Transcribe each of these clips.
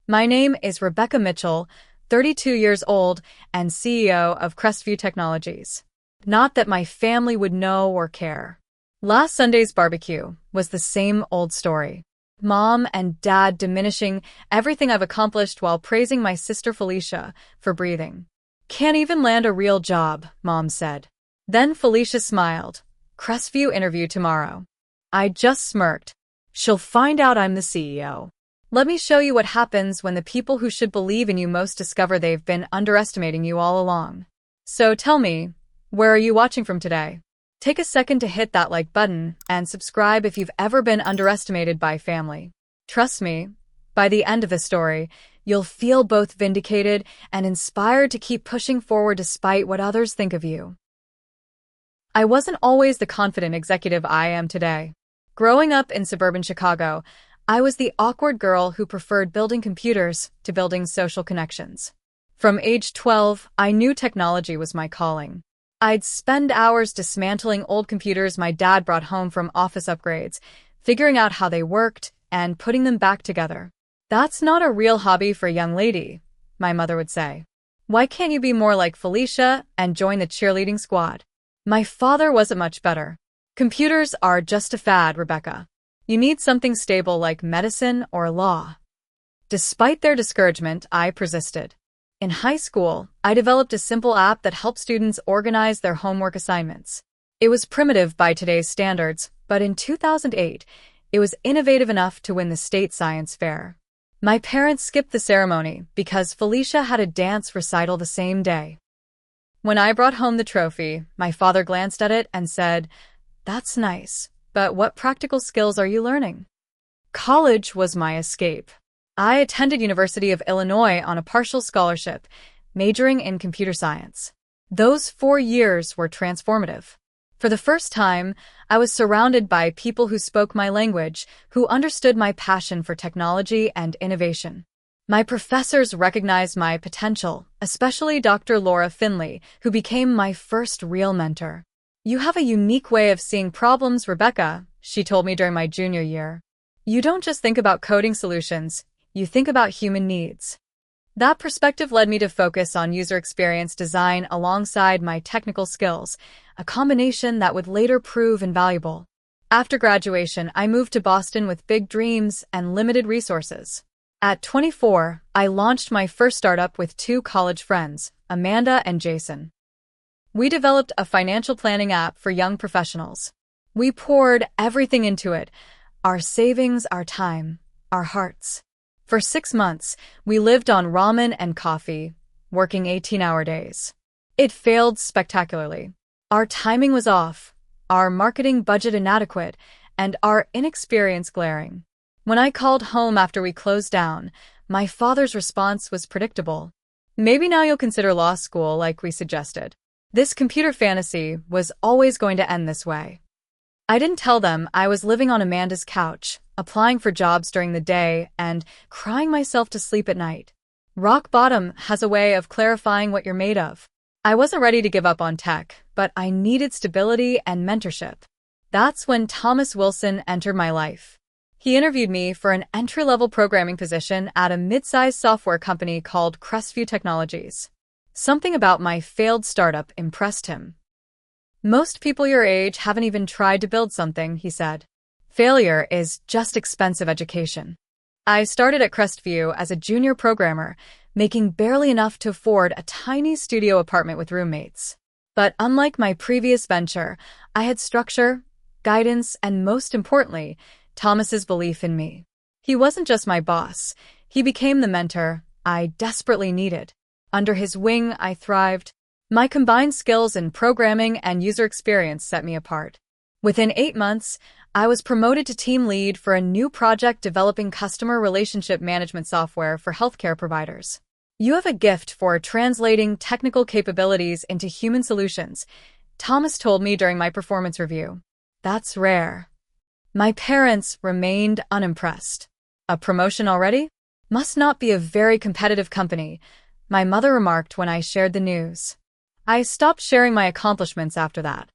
My name is Rebecca Mitchell, 32 years old and CEO of Crestview Technologies. Not that my family would know or care. Last Sunday's barbecue was the same old story. Mom and Dad diminishing everything I've accomplished while praising my sister Felicia for breathing. Can't even land a real job, Mom said. Then Felicia smiled. Crestview interview tomorrow. I just smirked. She'll find out I'm the CEO. Let me show you what happens when the people who should believe in you most discover they've been underestimating you all along. So tell me, where are you watching from today? Take a second to hit that like button and subscribe if you've ever been underestimated by family. Trust me, by the end of the story, you'll feel both vindicated and inspired to keep pushing forward despite what others think of you. I wasn't always the confident executive I am today. Growing up in suburban Chicago, I was the awkward girl who preferred building computers to building social connections. From age 12, I knew technology was my calling. I'd spend hours dismantling old computers my dad brought home from office upgrades, figuring out how they worked, and putting them back together. That's not a real hobby for a young lady, my mother would say. Why can't you be more like Felicia and join the cheerleading squad? My father wasn't much better. Computers are just a fad, Rebecca. You need something stable like medicine or law. Despite their discouragement, I persisted. In high school, I developed a simple app that helped students organize their homework assignments. It was primitive by today's standards, but in 2008, it was innovative enough to win the state science fair. My parents skipped the ceremony because Felicia had a dance recital the same day. When I brought home the trophy, my father glanced at it and said, "That's nice. But what practical skills are you learning?" College was my escape. I attended University of Illinois on a partial scholarship, majoring in computer science. Those 4 years were transformative. For the first time, I was surrounded by people who spoke my language, who understood my passion for technology and innovation. My professors recognized my potential, especially Dr. Laura Finley, who became my first real mentor. "You have a unique way of seeing problems, Rebecca," she told me during my junior year. "You don't just think about coding solutions, you think about human needs." That perspective led me to focus on user experience design alongside my technical skills, a combination that would later prove invaluable. After graduation, I moved to Boston with big dreams and limited resources. At 24, I launched my first startup with 2 college friends, Amanda and Jason. We developed a financial planning app for young professionals. We poured everything into it, our savings, our time, our hearts. For 6 months, we lived on ramen and coffee, working 18-hour days. It failed spectacularly. Our timing was off, our marketing budget inadequate, and our inexperience glaring. When I called home after we closed down, my father's response was predictable. "Maybe now you'll consider law school like we suggested." This computer fantasy was always going to end this way. I didn't tell them I was living on Amanda's couch, applying for jobs during the day and crying myself to sleep at night. Rock bottom has a way of clarifying what you're made of. I wasn't ready to give up on tech, but I needed stability and mentorship. That's when Thomas Wilson entered my life. He interviewed me for an entry-level programming position at a mid-sized software company called Crestview Technologies. Something about my failed startup impressed him. "Most people your age haven't even tried to build something," he said. "Failure is just expensive education." I started at Crestview as a junior programmer, making barely enough to afford a tiny studio apartment with roommates. But unlike my previous venture, I had structure, guidance, and most importantly, Thomas's belief in me. He wasn't just my boss. He became the mentor I desperately needed. Under his wing, I thrived. My combined skills in programming and user experience set me apart. Within 8 months, I was promoted to team lead for a new project developing customer relationship management software for healthcare providers. "You have a gift for translating technical capabilities into human solutions," Thomas told me during my performance review. "That's rare." My parents remained unimpressed. "A promotion already? Must not be a very competitive company," my mother remarked when I shared the news. I stopped sharing my accomplishments after that.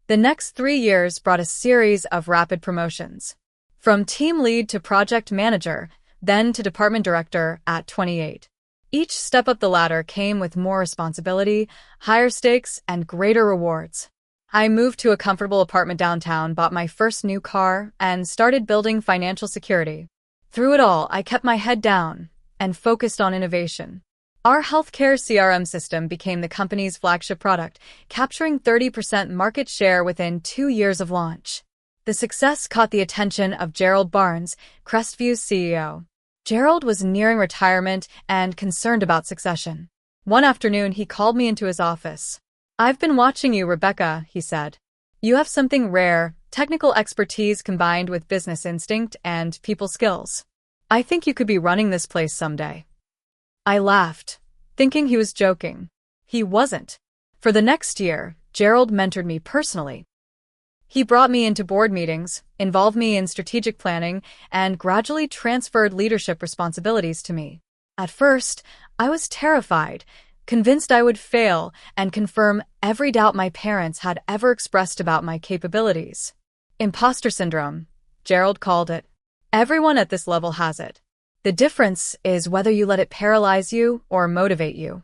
The next 3 years brought a series of rapid promotions. From team lead to project manager, then to department director at 28. Each step up the ladder came with more responsibility, higher stakes, and greater rewards. I moved to a comfortable apartment downtown, bought my first new car, and started building financial security. Through it all, I kept my head down and focused on innovation. Our healthcare CRM system became the company's flagship product, capturing 30% market share within 2 years of launch. The success caught the attention of Gerald Barnes, Crestview's CEO. Gerald was nearing retirement and concerned about succession. One afternoon, he called me into his office. "I've been watching you, Rebecca," he said. "You have something rare, technical expertise combined with business instinct and people skills. I think you could be running this place someday." I laughed, thinking he was joking. He wasn't. For the next year, Gerald mentored me personally. He brought me into board meetings, involved me in strategic planning, and gradually transferred leadership responsibilities to me. At first, I was terrified, convinced I would fail, and confirm every doubt my parents had ever expressed about my capabilities. Imposter syndrome, Gerald called it. Everyone at this level has it. The difference is whether you let it paralyze you or motivate you.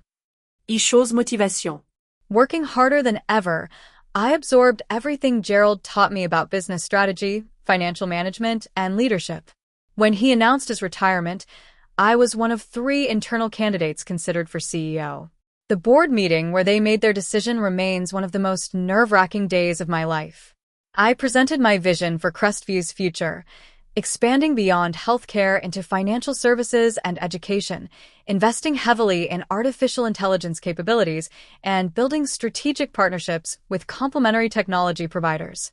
Chose motivation. Working harder than ever, I absorbed everything Gerald taught me about business strategy, financial management, and leadership. When he announced his retirement, I was one of 3 internal candidates considered for CEO. The board meeting where they made their decision remains one of the most nerve-wracking days of my life. I presented my vision for Crestview's future, expanding beyond healthcare into financial services and education, investing heavily in artificial intelligence capabilities, and building strategic partnerships with complementary technology providers.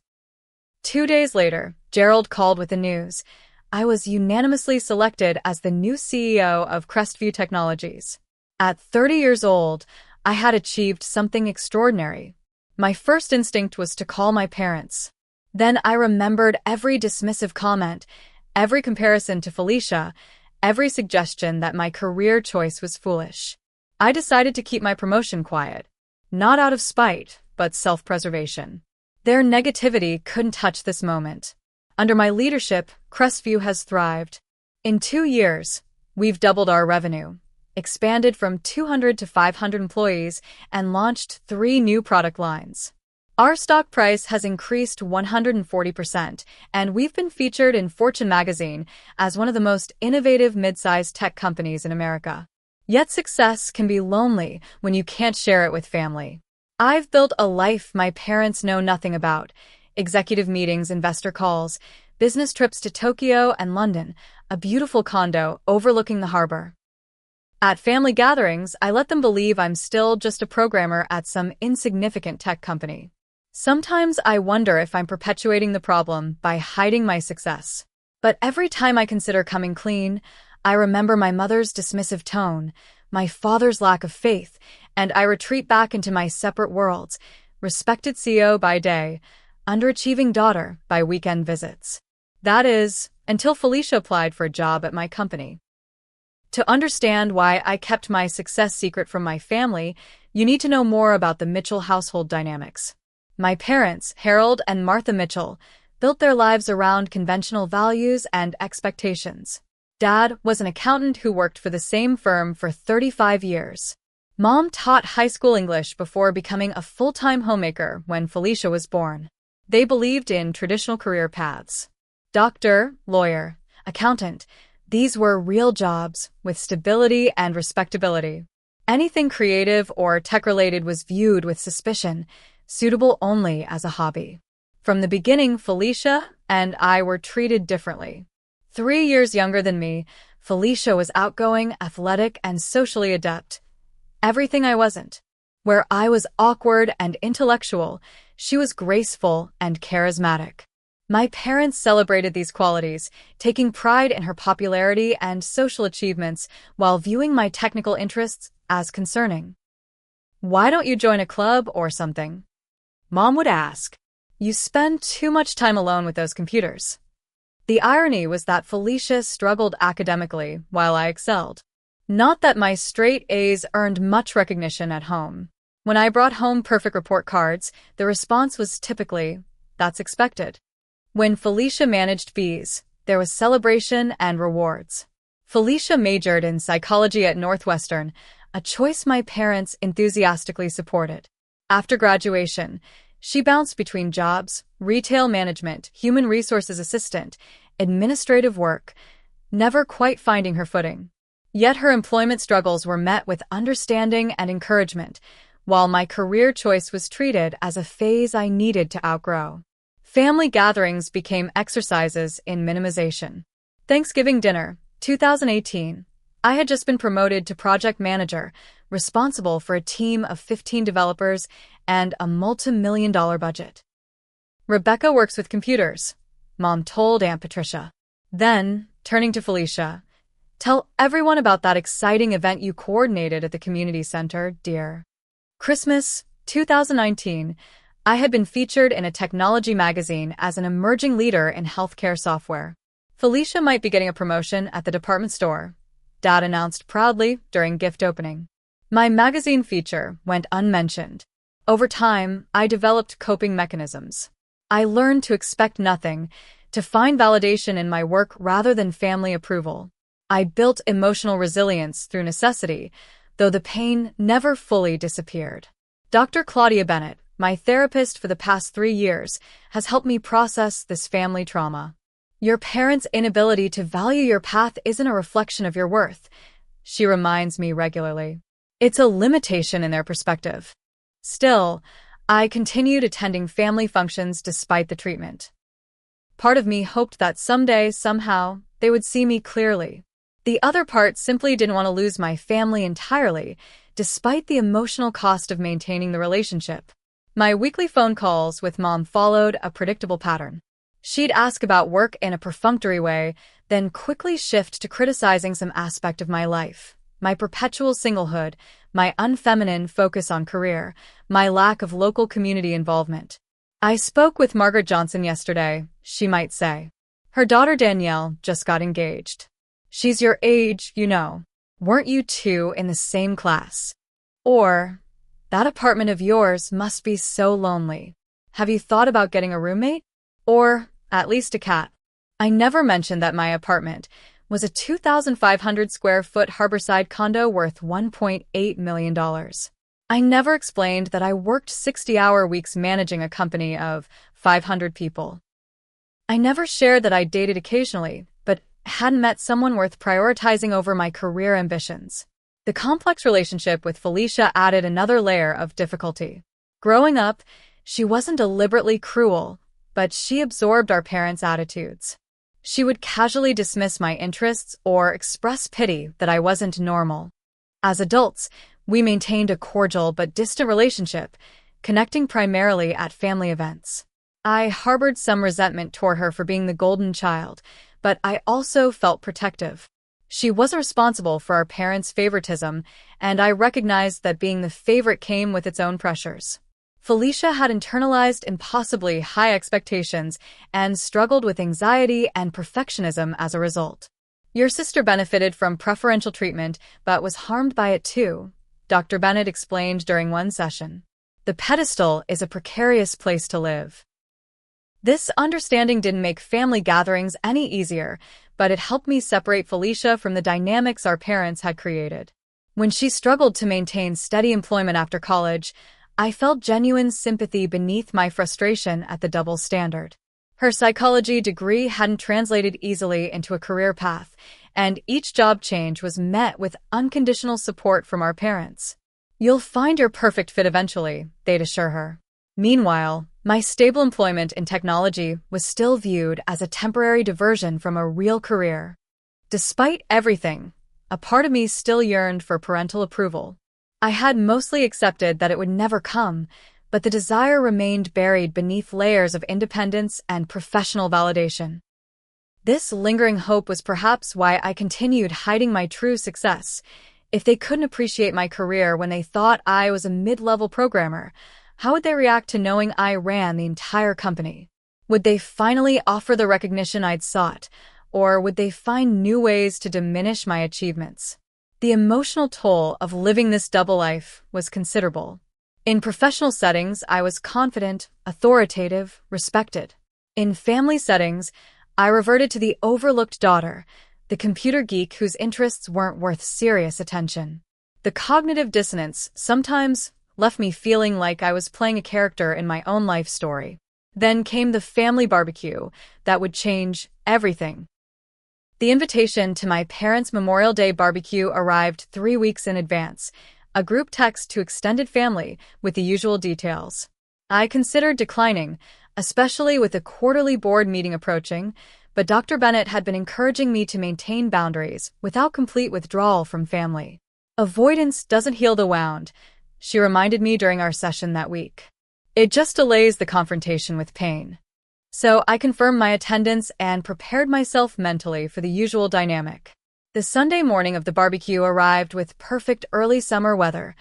2 days later, Gerald called with the news. I was unanimously selected as the new CEO of Crestview Technologies. At 30 years old, I had achieved something extraordinary. My first instinct was to call my parents. Then I remembered every dismissive comment, every comparison to Felicia, every suggestion that my career choice was foolish. I decided to keep my promotion quiet, not out of spite, but self-preservation. Their negativity couldn't touch this moment. Under my leadership, Crestview has thrived. In 2 years, we've doubled our revenue, expanded from 200 to 500 employees, and launched 3 new product lines. Our stock price has increased 140%, and we've been featured in Fortune magazine as one of the most innovative mid-sized tech companies in America. Yet success can be lonely when you can't share it with family. I've built a life my parents know nothing about. Executive meetings, investor calls, business trips to Tokyo and London, a beautiful condo overlooking the harbor. At family gatherings, I let them believe I'm still just a programmer at some insignificant tech company. Sometimes I wonder if I'm perpetuating the problem by hiding my success. But every time I consider coming clean, I remember my mother's dismissive tone, my father's lack of faith, and I retreat back into my separate worlds, respected CEO by day, underachieving daughter by weekend visits. That is, until Felicia applied for a job at my company. To understand why I kept my success secret from my family, you need to know more about the Mitchell household dynamics. My parents, Harold and Martha Mitchell, built their lives around conventional values and expectations. Dad was an accountant who worked for the same firm for 35 years. Mom taught high school English before becoming a full-time homemaker when Felicia was born. They believed in traditional career paths. Doctor, lawyer, accountant, these were real jobs with stability and respectability. Anything creative or tech-related was viewed with suspicion, suitable only as a hobby. From the beginning, Felicia and I were treated differently. 3 years younger than me, Felicia was outgoing, athletic, and socially adept. Everything I wasn't. Where I was awkward and intellectual, she was graceful and charismatic. My parents celebrated these qualities, taking pride in her popularity and social achievements while viewing my technical interests as concerning. "Why don't you join a club or something?" Mom would ask. "You spend too much time alone with those computers." The irony was that Felicia struggled academically while I excelled. Not that my straight A's earned much recognition at home. When I brought home perfect report cards, the response was typically, "That's expected." When Felicia managed fees, there was celebration and rewards. Felicia majored in psychology at Northwestern, a choice my parents enthusiastically supported. After graduation, she bounced between jobs, retail management, human resources assistant, administrative work, never quite finding her footing. Yet her employment struggles were met with understanding and encouragement, while my career choice was treated as a phase I needed to outgrow. Family gatherings became exercises in minimization. Thanksgiving dinner, 2018. I had just been promoted to project manager, responsible for a team of 15 developers and a multi-million-dollar budget. Rebecca works with computers, Mom told Aunt Patricia. Then, turning to Felicia, tell everyone about that exciting event you coordinated at the community center, dear. Christmas, 2019. I had been featured in a technology magazine as an emerging leader in healthcare software. Felicia might be getting a promotion at the department store, Dad announced proudly during gift opening. My magazine feature went unmentioned. Over time, I developed coping mechanisms. I learned to expect nothing, to find validation in my work rather than family approval. I built emotional resilience through necessity, though the pain never fully disappeared. Dr. Claudia Bennett, my therapist for the past 3 years, has helped me process this family trauma. Your parents' inability to value your path isn't a reflection of your worth, she reminds me regularly. It's a limitation in their perspective. Still, I continued attending family functions despite the treatment. Part of me hoped that someday, somehow, they would see me clearly. The other part simply didn't want to lose my family entirely, despite the emotional cost of maintaining the relationship. My weekly phone calls with Mom followed a predictable pattern. She'd ask about work in a perfunctory way, then quickly shift to criticizing some aspect of my life. My perpetual singlehood, my unfeminine focus on career, my lack of local community involvement. I spoke with Margaret Johnson yesterday, she might say. Her daughter Danielle just got engaged. She's your age, you know. Weren't you two in the same class? Or, that apartment of yours must be so lonely. Have you thought about getting a roommate? Or, at least a cat. I never mentioned that my apartment was a 2,500 square foot harborside condo worth $1.8 million. I never explained that I worked 60-hour weeks managing a company of 500 people. I never shared that I dated occasionally, but hadn't met someone worth prioritizing over my career ambitions. The complex relationship with Felicia added another layer of difficulty. Growing up, she wasn't deliberately cruel, but she absorbed our parents' attitudes. She would casually dismiss my interests or express pity that I wasn't normal. As adults, we maintained a cordial but distant relationship, connecting primarily at family events. I harbored some resentment toward her for being the golden child, but I also felt protective. She wasn't responsible for our parents' favoritism, and I recognized that being the favorite came with its own pressures. Felicia had internalized impossibly high expectations and struggled with anxiety and perfectionism as a result. Your sister benefited from preferential treatment but was harmed by it too, Dr. Bennett explained during one session. The pedestal is a precarious place to live. This understanding didn't make family gatherings any easier, but it helped me separate Felicia from the dynamics our parents had created. When she struggled to maintain steady employment after college, I felt genuine sympathy beneath my frustration at the double standard. Her psychology degree hadn't translated easily into a career path, and each job change was met with unconditional support from our parents. You'll find your perfect fit eventually, they'd assure her. Meanwhile, my stable employment in technology was still viewed as a temporary diversion from a real career. Despite everything, a part of me still yearned for parental approval. I had mostly accepted that it would never come, but the desire remained buried beneath layers of independence and professional validation. This lingering hope was perhaps why I continued hiding my true success. If they couldn't appreciate my career when they thought I was a mid-level programmer, how would they react to knowing I ran the entire company? Would they finally offer the recognition I'd sought, or would they find new ways to diminish my achievements? The emotional toll of living this double life was considerable. In professional settings, I was confident, authoritative, respected. In family settings, I reverted to the overlooked daughter, the computer geek whose interests weren't worth serious attention. The cognitive dissonance sometimes left me feeling like I was playing a character in my own life story. Then came the family barbecue that would change everything. The invitation to my parents' Memorial Day barbecue arrived 3 weeks in advance, a group text to extended family with the usual details. I considered declining, especially with the quarterly board meeting approaching, but Dr. Bennett had been encouraging me to maintain boundaries without complete withdrawal from family. Avoidance doesn't heal the wound, she reminded me during our session that week. It just delays the confrontation with pain. So I confirmed my attendance and prepared myself mentally for the usual dynamic. The Sunday morning of the barbecue arrived with perfect early summer weather,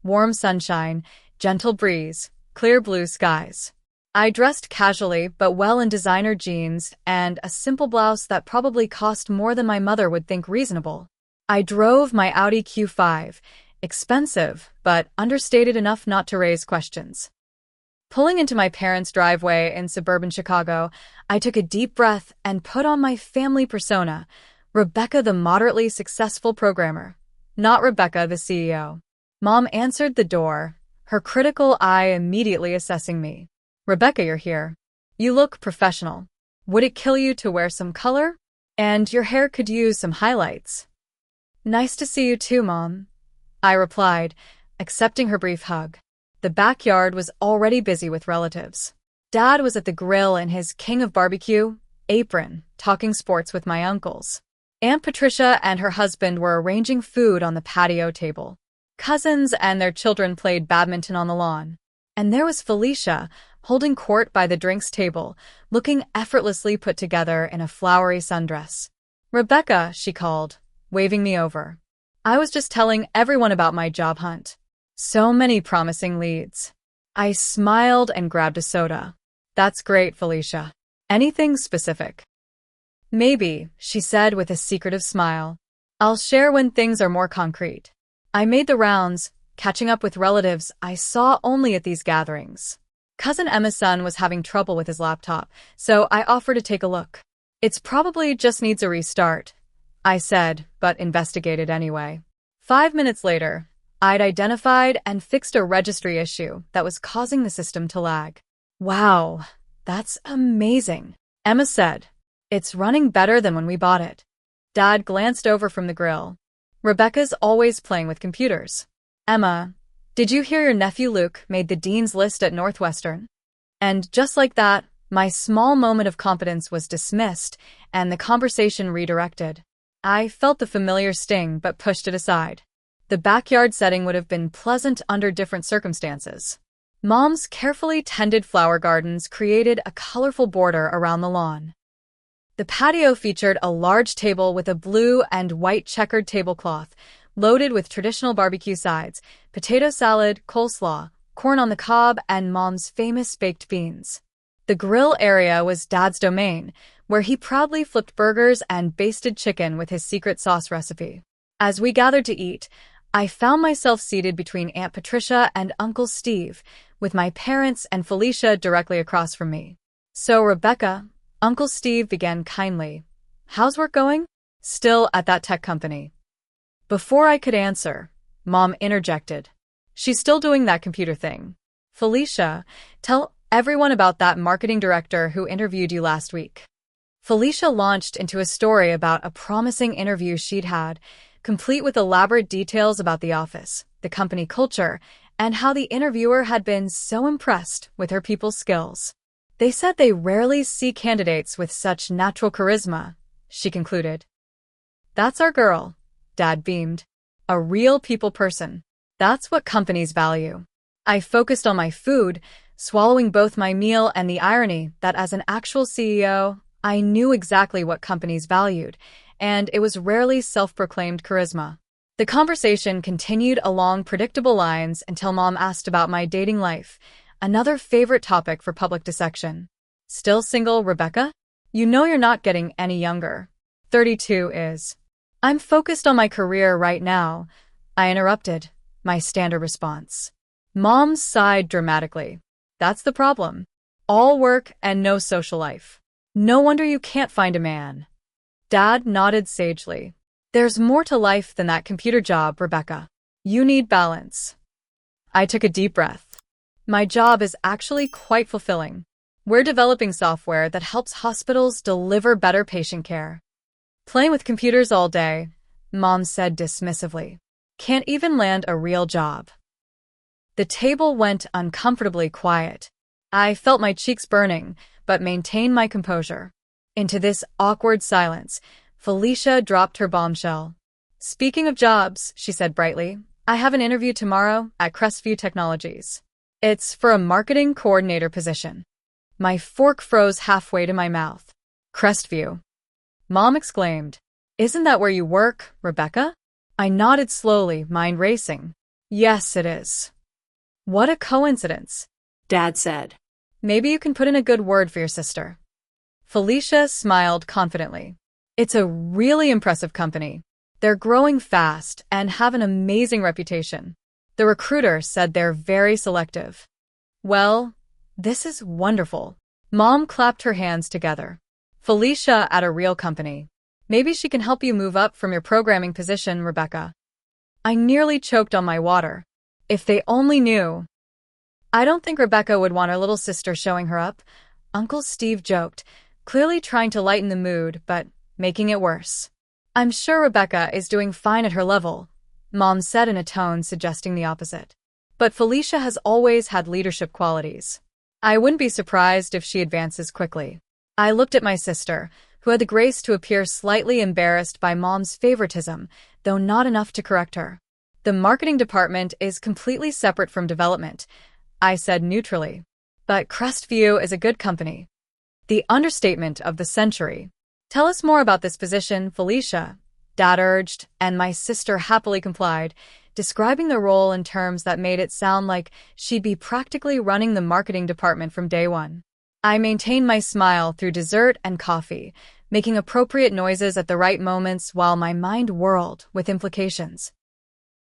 warm sunshine, gentle breeze, clear blue skies. I dressed casually but well in designer jeans and a simple blouse that probably cost more than my mother would think reasonable. I drove my Audi Q5, expensive but understated enough not to raise questions. Pulling into my parents' driveway in suburban Chicago, I took a deep breath and put on my family persona, Rebecca the moderately successful programmer, not Rebecca the CEO. Mom answered the door, her critical eye immediately assessing me. Rebecca, you're here. You look professional. Would it kill you to wear some color? And your hair could use some highlights. Nice to see you too, Mom, I replied, accepting her brief hug. The backyard was already busy with relatives. Dad was at the grill in his King of Barbecue apron, talking sports with my uncles. Aunt Patricia and her husband were arranging food on the patio table. Cousins and their children played badminton on the lawn. And there was Felicia, holding court by the drinks table, looking effortlessly put together in a flowery sundress. Rebecca, she called, waving me over. I was just telling everyone about my job hunt. So many promising leads. I smiled and grabbed a soda. That's great, Felicia. Anything specific? Maybe, she said with a secretive smile. I'll share when things are more concrete. I made the rounds, catching up with relatives I saw only at these gatherings. Cousin Emma's son was having trouble with his laptop, so I offered to take a look. It's probably just needs a restart, I said, but investigated anyway. 5 minutes later, I'd identified and fixed a registry issue that was causing the system to lag. Wow, that's amazing, Emma said. It's running better than when we bought it. Dad glanced over from the grill. Rebecca's always playing with computers. Emma, did you hear your nephew Luke made the dean's list at Northwestern? And just like that, my small moment of confidence was dismissed and the conversation redirected. I felt the familiar sting but pushed it aside. The backyard setting would have been pleasant under different circumstances. Mom's carefully tended flower gardens created a colorful border around the lawn. The patio featured a large table with a blue and white checkered tablecloth, loaded with traditional barbecue sides, potato salad, coleslaw, corn on the cob, and Mom's famous baked beans. The grill area was Dad's domain, where he proudly flipped burgers and basted chicken with his secret sauce recipe. As we gathered to eat, I found myself seated between Aunt Patricia and Uncle Steve, with my parents and Felicia directly across from me. So, Rebecca, Uncle Steve began kindly. How's work going? Still at that tech company. Before I could answer, Mom interjected. She's still doing that computer thing. Felicia, tell everyone about that marketing director who interviewed you last week. Felicia launched into a story about a promising interview she'd had, complete with elaborate details about the office, the company culture, and how the interviewer had been so impressed with her people's skills. They said they rarely see candidates with such natural charisma, she concluded. That's our girl, Dad beamed. A real people person. That's what companies value. I focused on my food, swallowing both my meal and the irony that as an actual CEO, I knew exactly what companies valued, and it was rarely self-proclaimed charisma. The conversation continued along predictable lines until Mom asked about my dating life, another favorite topic for public dissection. Still single, Rebecca? You know you're not getting any younger. 32 is. I'm focused on my career right now, I interrupted, my standard response. Mom sighed dramatically. That's the problem. All work and no social life. No wonder you can't find a man. Dad nodded sagely. There's more to life than that computer job, Rebecca. You need balance. I took a deep breath. My job is actually quite fulfilling. We're developing software that helps hospitals deliver better patient care. Playing with computers all day, Mom said dismissively. Can't even land a real job. The table went uncomfortably quiet. I felt my cheeks burning, but maintained my composure. Into this awkward silence, Felicia dropped her bombshell. Speaking of jobs, she said brightly, I have an interview tomorrow at Crestview Technologies. It's for a marketing coordinator position. My fork froze halfway to my mouth. Crestview. Mom exclaimed. Isn't that where you work, Rebecca? I nodded slowly, mind racing. Yes, it is. What a coincidence, Dad said. Maybe you can put in a good word for your sister. Felicia smiled confidently. It's a really impressive company. They're growing fast and have an amazing reputation. The recruiter said they're very selective. Well, this is wonderful. Mom clapped her hands together. Felicia at a real company. Maybe she can help you move up from your programming position, Rebecca. I nearly choked on my water. If they only knew. I don't think Rebecca would want her little sister showing her up, Uncle Steve joked, clearly trying to lighten the mood, but making it worse. I'm sure Rebecca is doing fine at her level, Mom said in a tone suggesting the opposite. But Felicia has always had leadership qualities. I wouldn't be surprised if she advances quickly. I looked at my sister, who had the grace to appear slightly embarrassed by Mom's favoritism, though not enough to correct her. The marketing department is completely separate from development, I said neutrally. But Crestview is a good company. The understatement of the century. Tell us more about this position, Felicia, Dad urged, and my sister happily complied, describing the role in terms that made it sound like she'd be practically running the marketing department from day one. I maintained my smile through dessert and coffee, making appropriate noises at the right moments while my mind whirled with implications.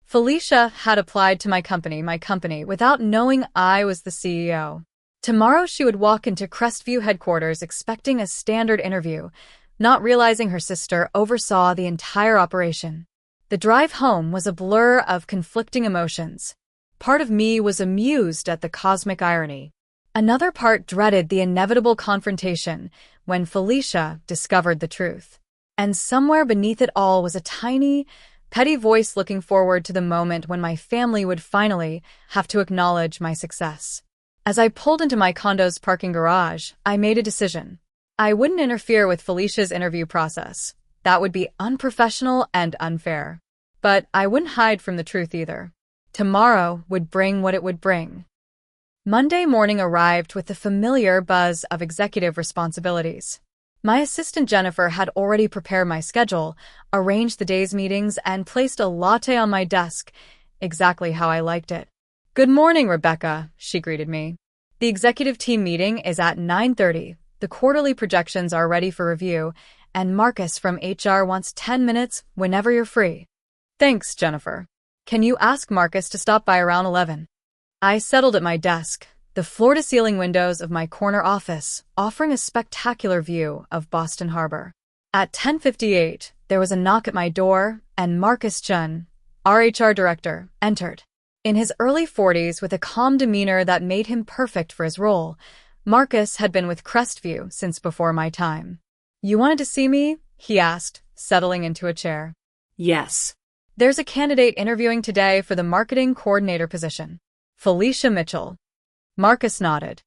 Felicia had applied to my company without knowing I was the CEO. Tomorrow she would walk into Crestview headquarters expecting a standard interview, not realizing her sister oversaw the entire operation. The drive home was a blur of conflicting emotions. Part of me was amused at the cosmic irony. Another part dreaded the inevitable confrontation when Felicia discovered the truth. And somewhere beneath it all was a tiny, petty voice looking forward to the moment when my family would finally have to acknowledge my success. As I pulled into my condo's parking garage, I made a decision. I wouldn't interfere with Felicia's interview process. That would be unprofessional and unfair. But I wouldn't hide from the truth either. Tomorrow would bring what it would bring. Monday morning arrived with the familiar buzz of executive responsibilities. My assistant Jennifer had already prepared my schedule, arranged the day's meetings, and placed a latte on my desk, exactly how I liked it. Good morning, Rebecca, she greeted me. The executive team meeting is at 9:30. The quarterly projections are ready for review, and Marcus from HR wants 10 minutes whenever you're free. Thanks, Jennifer. Can you ask Marcus to stop by around 11? I settled at my desk, the floor-to-ceiling windows of my corner office offering a spectacular view of Boston Harbor. At 10:58, there was a knock at my door, and Marcus Chun, our HR director, entered. In his early 40s with a calm demeanor that made him perfect for his role, Marcus had been with Crestview since before my time. You wanted to see me? He asked, settling into a chair. Yes. There's a candidate interviewing today for the marketing coordinator position. Felicia Mitchell. Marcus nodded.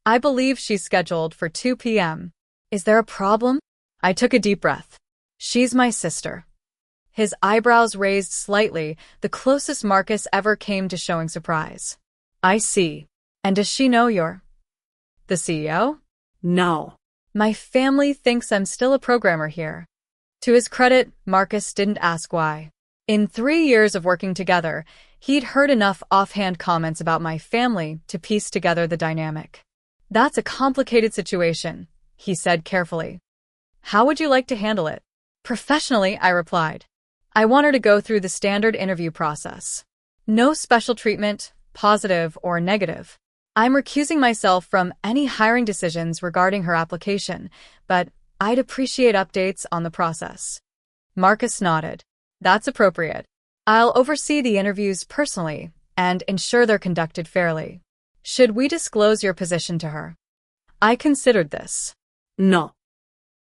I believe she's scheduled for 2 p.m. Is there a problem? I took a deep breath. She's my sister. His eyebrows raised slightly, the closest Marcus ever came to showing surprise. I see. And does she know you're the CEO? No. My family thinks I'm still a programmer here. To his credit, Marcus didn't ask why. In 3 years of working together, he'd heard enough offhand comments about my family to piece together the dynamic. That's a complicated situation, he said carefully. How would you like to handle it? Professionally, I replied. I want her to go through the standard interview process. No special treatment, positive or negative. I'm recusing myself from any hiring decisions regarding her application, but I'd appreciate updates on the process. Marcus nodded. That's appropriate. I'll oversee the interviews personally and ensure they're conducted fairly. Should we disclose your position to her? I considered this. No.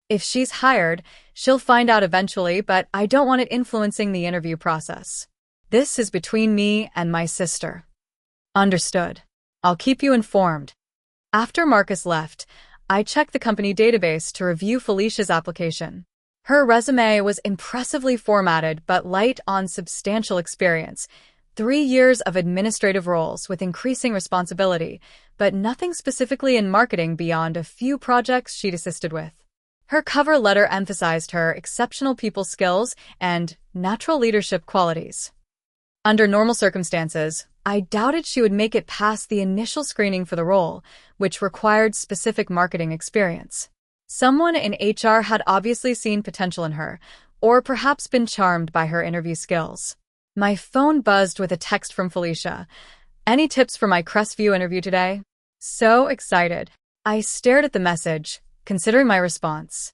If she's hired, she'll find out eventually, but I don't want it influencing the interview process. This is between me and my sister. Understood. I'll keep you informed. After Marcus left, I checked the company database to review Felicia's application. Her resume was impressively formatted but light on substantial experience. 3 years of administrative roles with increasing responsibility, but nothing specifically in marketing beyond a few projects she'd assisted with. Her cover letter emphasized her exceptional people skills and natural leadership qualities. Under normal circumstances, I doubted she would make it past the initial screening for the role, which required specific marketing experience. Someone in HR had obviously seen potential in her, or perhaps been charmed by her interview skills. My phone buzzed with a text from Felicia. Any tips for my Crestview interview today? So excited. I stared at the message, considering my response.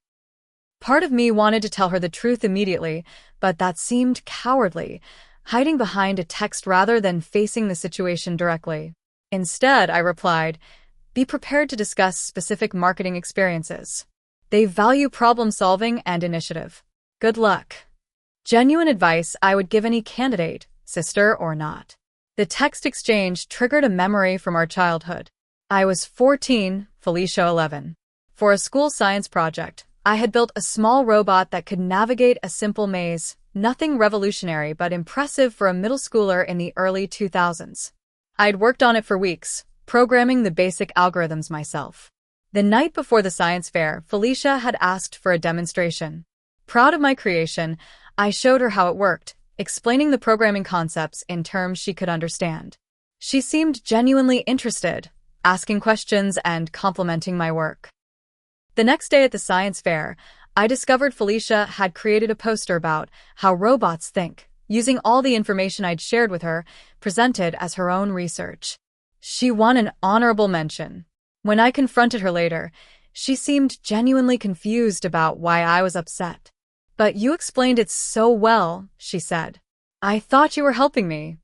Part of me wanted to tell her the truth immediately, but that seemed cowardly, hiding behind a text rather than facing the situation directly. Instead, I replied, be prepared to discuss specific marketing experiences. They value problem-solving and initiative. Good luck. Genuine advice I would give any candidate, sister or not. The text exchange triggered a memory from our childhood. I was 14, Felicia 11. For a school science project, I had built a small robot that could navigate a simple maze, nothing revolutionary but impressive for a middle schooler in the early 2000s. I'd worked on it for weeks, programming the basic algorithms myself. The night before the science fair, Felicia had asked for a demonstration. Proud of my creation, I showed her how it worked, explaining the programming concepts in terms she could understand. She seemed genuinely interested, asking questions and complimenting my work. The next day at the science fair, I discovered Felicia had created a poster about how robots think, using all the information I'd shared with her, presented as her own research. She won an honorable mention. When I confronted her later, she seemed genuinely confused about why I was upset. But you explained it so well, she said. I thought you were helping me.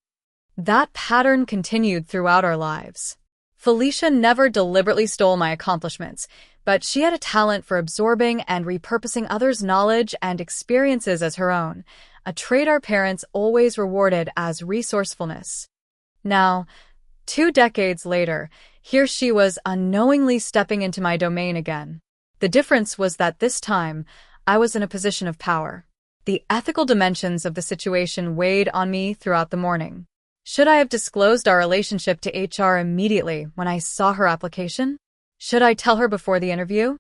That pattern continued throughout our lives. Felicia never deliberately stole my accomplishments, but she had a talent for absorbing and repurposing others' knowledge and experiences as her own, a trait our parents always rewarded as resourcefulness. Now, 2 decades later, here she was unknowingly stepping into my domain again. The difference was that this time, I was in a position of power. The ethical dimensions of the situation weighed on me throughout the morning. Should I have disclosed our relationship to HR immediately when I saw her application? Should I tell her before the interview?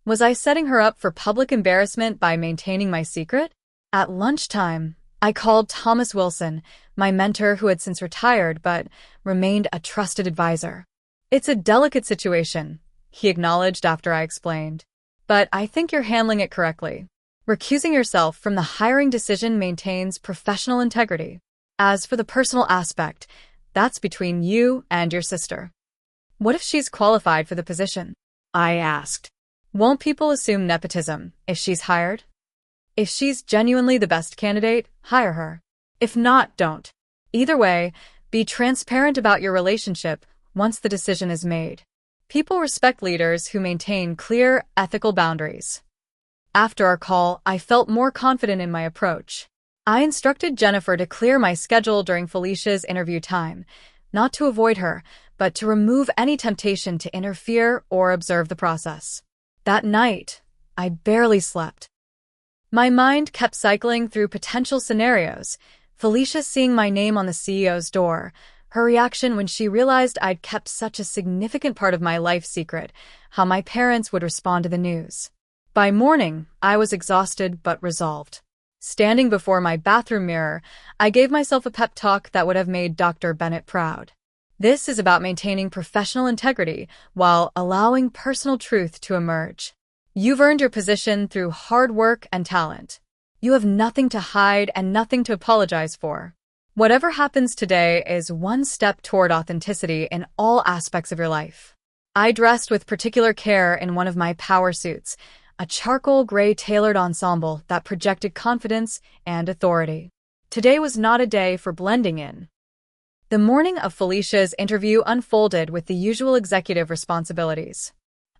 Was I setting her up for public embarrassment by maintaining my secret? At lunchtime, I called Thomas Wilson, my mentor who had since retired but remained a trusted advisor. It's a delicate situation, he acknowledged after I explained. But I think you're handling it correctly. Recusing yourself from the hiring decision maintains professional integrity. As for the personal aspect, that's between you and your sister. What if she's qualified for the position? I asked. Won't people assume nepotism if she's hired? If she's genuinely the best candidate, hire her. If not, don't. Either way, be transparent about your relationship once the decision is made. People respect leaders who maintain clear, ethical boundaries. After our call, I felt more confident in my approach. I instructed Jennifer to clear my schedule during Felicia's interview time, not to avoid her, but to remove any temptation to interfere or observe the process. That night, I barely slept. My mind kept cycling through potential scenarios, Felicia seeing my name on the CEO's door, her reaction when she realized I'd kept such a significant part of my life secret, how my parents would respond to the news. By morning, I was exhausted but resolved. Standing before my bathroom mirror, I gave myself a pep talk that would have made Dr. Bennett proud. This is about maintaining professional integrity while allowing personal truth to emerge. You've earned your position through hard work and talent. You have nothing to hide and nothing to apologize for. Whatever happens today is one step toward authenticity in all aspects of your life. I dressed with particular care in one of my power suits, a charcoal gray tailored ensemble that projected confidence and authority. Today was not a day for blending in. The morning of Felicia's interview unfolded with the usual executive responsibilities.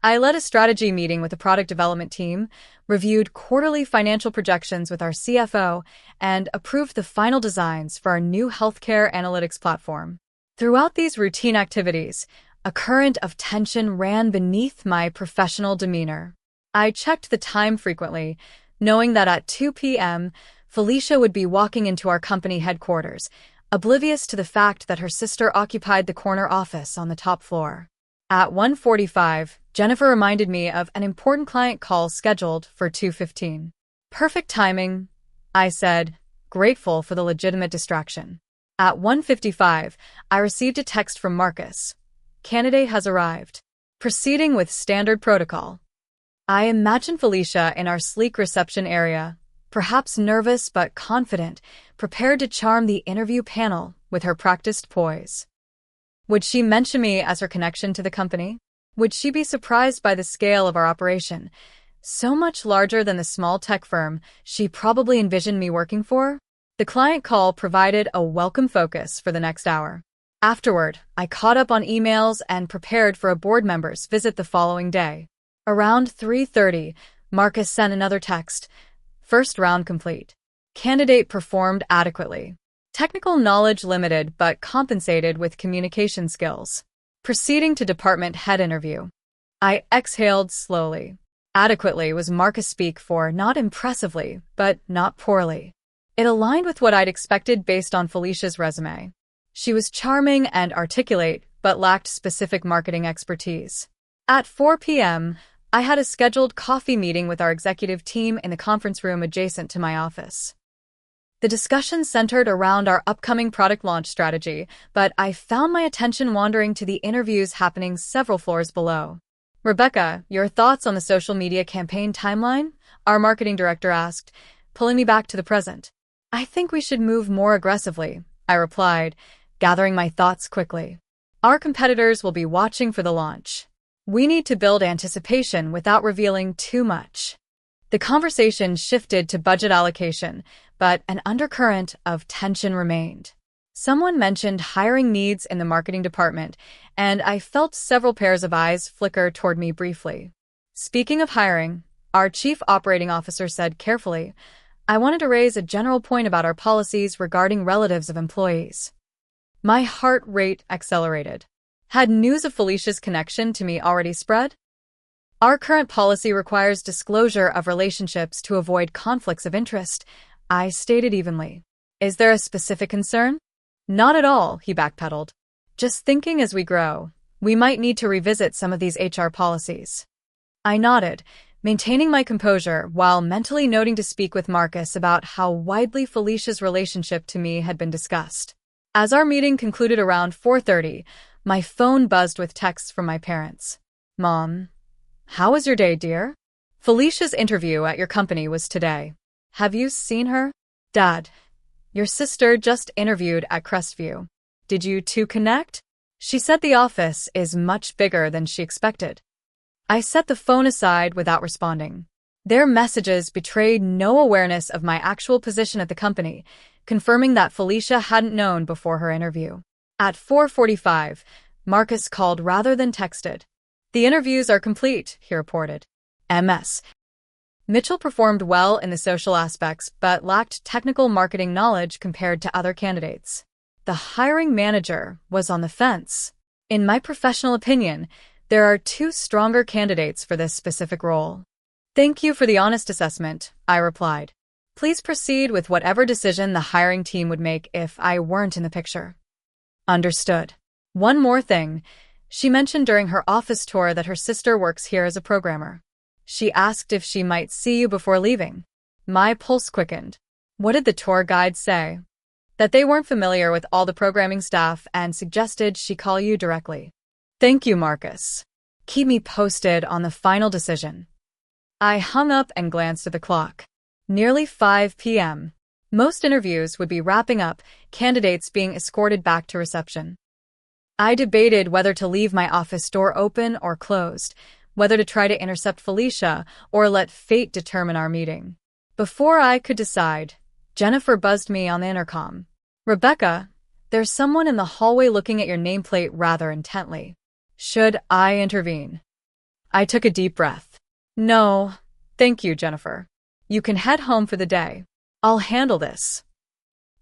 I led a strategy meeting with the product development team, reviewed quarterly financial projections with our CFO, and approved the final designs for our new healthcare analytics platform. Throughout these routine activities, a current of tension ran beneath my professional demeanor. I checked the time frequently, knowing that at 2 p.m., Felicia would be walking into our company headquarters, oblivious to the fact that her sister occupied the corner office on the top floor. At 1:45, Jennifer reminded me of an important client call scheduled for 2:15. Perfect timing, I said, grateful for the legitimate distraction. At 1:55, I received a text from Marcus. Candidate has arrived. Proceeding with standard protocol. I imagined Felicia in our sleek reception area, perhaps nervous but confident, prepared to charm the interview panel with her practiced poise. Would she mention me as her connection to the company? Would she be surprised by the scale of our operation, so much larger than the small tech firm she probably envisioned me working for? The client call provided a welcome focus for the next hour. Afterward, I caught up on emails and prepared for a board member's visit the following day. Around 3:30, Marcus sent another text. First round complete. Candidate performed adequately. Technical knowledge limited but compensated with communication skills. Proceeding to department head interview. I exhaled slowly. Adequately was Marcus speak for not impressively, but not poorly. It aligned with what I'd expected based on Felicia's resume. She was charming and articulate, but lacked specific marketing expertise. At 4 p.m., I had a scheduled coffee meeting with our executive team in the conference room adjacent to my office. The discussion centered around our upcoming product launch strategy, but I found my attention wandering to the interviews happening several floors below. Rebecca, your thoughts on the social media campaign timeline? Our marketing director asked, pulling me back to the present. I think we should move more aggressively, I replied, gathering my thoughts quickly. Our competitors will be watching for the launch. We need to build anticipation without revealing too much. The conversation shifted to budget allocation, but an undercurrent of tension remained. Someone mentioned hiring needs in the marketing department, and I felt several pairs of eyes flicker toward me briefly. Speaking of hiring, our chief operating officer said carefully, I wanted to raise a general point about our policies regarding relatives of employees. My heart rate accelerated. Had news of Felicia's connection to me already spread? Our current policy requires disclosure of relationships to avoid conflicts of interest, I stated evenly. Is there a specific concern? Not at all, he backpedaled. Just thinking as we grow, we might need to revisit some of these HR policies. I nodded, maintaining my composure while mentally noting to speak with Marcus about how widely Felicia's relationship to me had been discussed. As our meeting concluded around 4:30, my phone buzzed with texts from my parents. Mom, how was your day, dear? Felicia's interview at your company was today. Have you seen her? Dad, your sister just interviewed at Crestview. Did you two connect? She said the office is much bigger than she expected. I set the phone aside without responding. Their messages betrayed no awareness of my actual position at the company, confirming that Felicia hadn't known before her interview. At 4:45, Marcus called rather than texted. The interviews are complete, he reported. MS. Mitchell performed well in the social aspects but lacked technical marketing knowledge compared to other candidates. The hiring manager was on the fence. In my professional opinion, there are two stronger candidates for this specific role. Thank you for the honest assessment, I replied. Please proceed with whatever decision the hiring team would make if I weren't in the picture. Understood. One more thing. She mentioned during her office tour that her sister works here as a programmer. She asked if she might see you before leaving. My pulse quickened. What did the tour guide say? That they weren't familiar with all the programming staff and suggested she call you directly. Thank you, Marcus. Keep me posted on the final decision. I hung up and glanced at the clock. Nearly 5 p.m. Most interviews would be wrapping up, candidates being escorted back to reception. I debated whether to leave my office door open or closed, whether to try to intercept Felicia or let fate determine our meeting. Before I could decide, Jennifer buzzed me on the intercom. "Rebecca, there's someone in the hallway looking at your nameplate rather intently. Should I intervene?" I took a deep breath. "No, thank you, Jennifer. You can head home for the day. I'll handle this."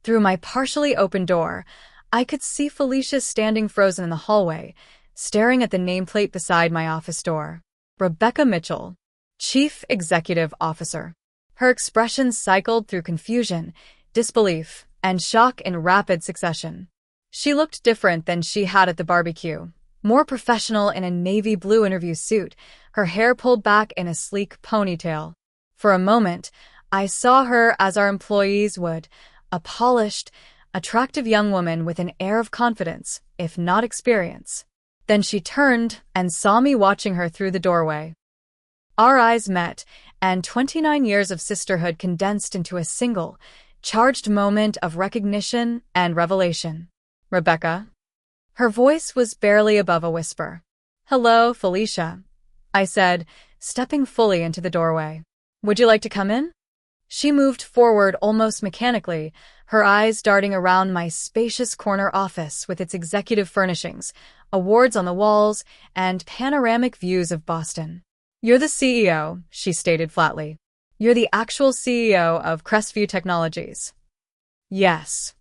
Through my partially open door, I could see Felicia standing frozen in the hallway, staring at the nameplate beside my office door. Rebecca Mitchell, Chief Executive Officer. Her expressions cycled through confusion, disbelief, and shock in rapid succession. She looked different than she had at the barbecue, more professional in a navy blue interview suit, her hair pulled back in a sleek ponytail. For a moment, I saw her as our employees would, a polished, attractive young woman with an air of confidence, if not experience. Then she turned and saw me watching her through the doorway. Our eyes met, and 29 years of sisterhood condensed into a single, charged moment of recognition and revelation. "Rebecca." Her voice was barely above a whisper. "Hello, Felicia," I said, stepping fully into the doorway. "Would you like to come in?" She moved forward almost mechanically, her eyes darting around my spacious corner office with its executive furnishings, awards on the walls, and panoramic views of Boston. "You're the CEO," she stated flatly. "You're the actual CEO of Crestview Technologies." "Yes."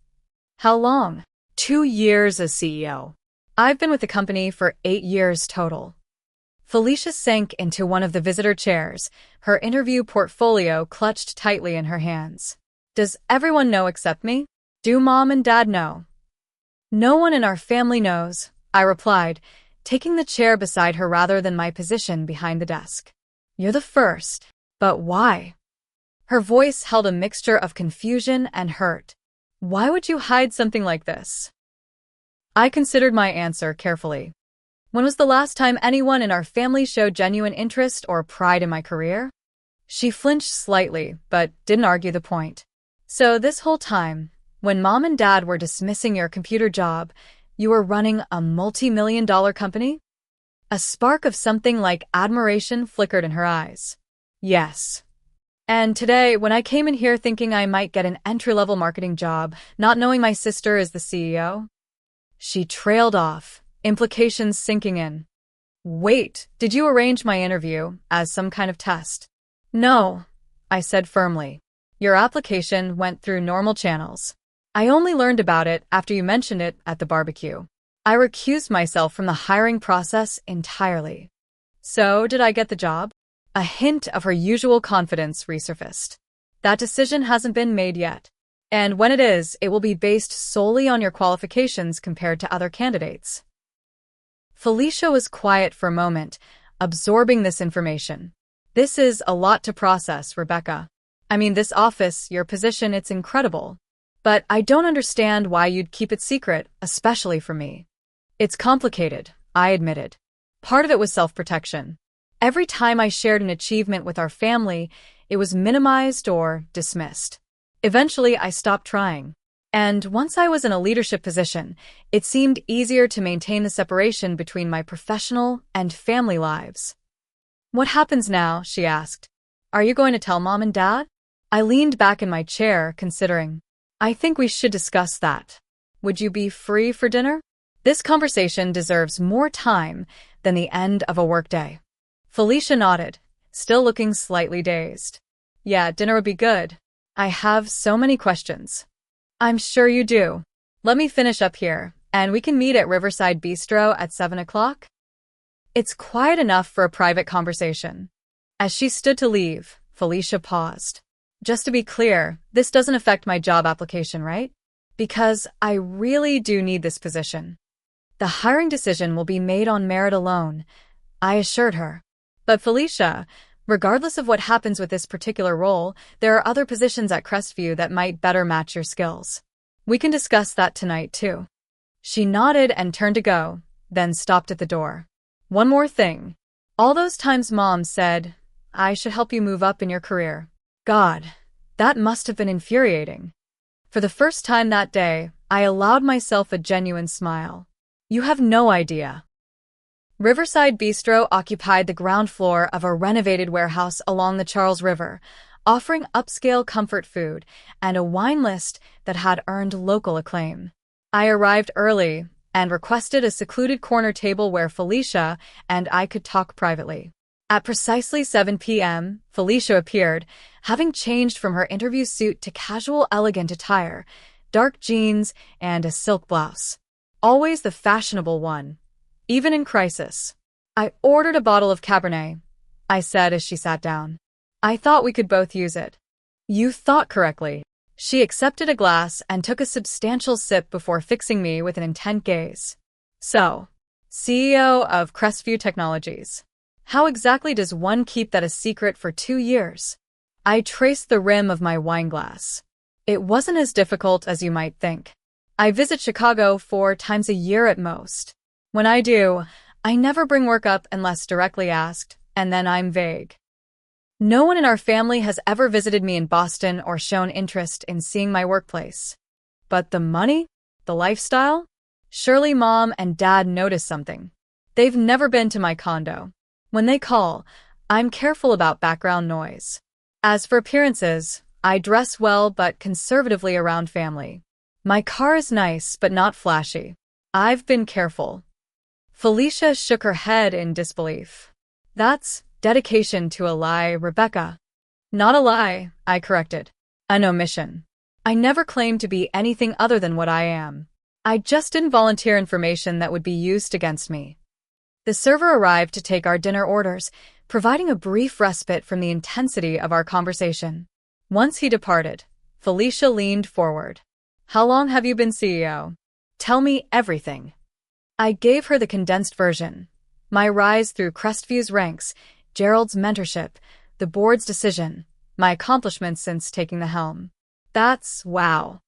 "How long?" 2 years as CEO. "I've been with the company for 8 years total." Felicia sank into one of the visitor chairs, her interview portfolio clutched tightly in her hands. "Does everyone know except me? Do Mom and Dad know?" "No one in our family knows," I replied, taking the chair beside her rather than my position behind the desk. "You're the first. But why?" Her voice held a mixture of confusion and hurt. "Why would you hide something like this?" I considered my answer carefully. "When was the last time anyone in our family showed genuine interest or pride in my career?" She flinched slightly, but didn't argue the point. "So this whole time, when Mom and Dad were dismissing your computer job, you were running a multi-million-dollar company?" A spark of something like admiration flickered in her eyes. "Yes. And today, when I came in here thinking I might get an entry-level marketing job, not knowing my sister is the CEO?" She trailed off, implications sinking in. "Wait, did you arrange my interview as some kind of test?" "No," I said firmly. "Your application went through normal channels. I only learned about it after you mentioned it at the barbecue. I recused myself from the hiring process entirely." "So, did I get the job?" A hint of her usual confidence resurfaced. "That decision hasn't been made yet. And when it is, it will be based solely on your qualifications compared to other candidates." Felicia was quiet for a moment, absorbing this information. "This is a lot to process, Rebecca. I mean, this office, your position, it's incredible. But I don't understand why you'd keep it secret, especially from me." "It's complicated," I admitted. "Part of it was self-protection. Every time I shared an achievement with our family, it was minimized or dismissed. Eventually, I stopped trying. And once I was in a leadership position, it seemed easier to maintain the separation between my professional and family lives." "What happens now?" she asked. "Are you going to tell Mom and Dad?" I leaned back in my chair, considering. "I think we should discuss that. Would you be free for dinner?" This conversation deserves more time than the end of a workday. Felicia nodded, still looking slightly dazed. "Yeah, dinner would be good. I have so many questions." "I'm sure you do. Let me finish up here, and we can meet at Riverside Bistro at 7 o'clock. It's quiet enough for a private conversation." As she stood to leave, Felicia paused. "Just to be clear, this doesn't affect my job application, right? Because I really do need this position. The hiring decision will be made on merit alone," I assured her. "But Felicia, regardless of what happens with this particular role, there are other positions at Crestview that might better match your skills. We can discuss that tonight, too." She nodded and turned to go, then stopped at the door. "One more thing. All those times Mom said, I should help you move up in your career. God, that must have been infuriating." For the first time that day, I allowed myself a genuine smile. "You have no idea." Riverside Bistro occupied the ground floor of a renovated warehouse along the Charles River, offering upscale comfort food and a wine list that had earned local acclaim. I arrived early and requested a secluded corner table where Felicia and I could talk privately. At precisely 7 p.m., Felicia appeared, having changed from her interview suit to casual elegant attire, dark jeans and a silk blouse. Always the fashionable one, even in crisis. "I ordered a bottle of Cabernet," I said as she sat down. "I thought we could both use it." "You thought correctly." She accepted a glass and took a substantial sip before fixing me with an intent gaze. "So, CEO of Crestview Technologies. How exactly does one keep that a secret for 2 years?" I traced the rim of my wine glass. "It wasn't as difficult as you might think. I visit Chicago 4 times a year at most. When I do, I never bring work up unless directly asked, and then I'm vague. No one in our family has ever visited me in Boston or shown interest in seeing my workplace. But the money? The lifestyle? Surely Mom and Dad notice something. They've never been to my condo. When they call, I'm careful about background noise. As for appearances, I dress well but conservatively around family. My car is nice but not flashy. I've been careful." Felicia shook her head in disbelief. "That's dedication to a lie, Rebecca." "Not a lie," I corrected. "An omission. I never claimed to be anything other than what I am. I just didn't volunteer information that would be used against me." The server arrived to take our dinner orders, providing a brief respite from the intensity of our conversation. Once he departed, Felicia leaned forward. "How long have you been CEO? Tell me everything." I gave her the condensed version. My rise through Crestview's ranks, Gerald's mentorship, the board's decision, my accomplishments since taking the helm. "That's wow."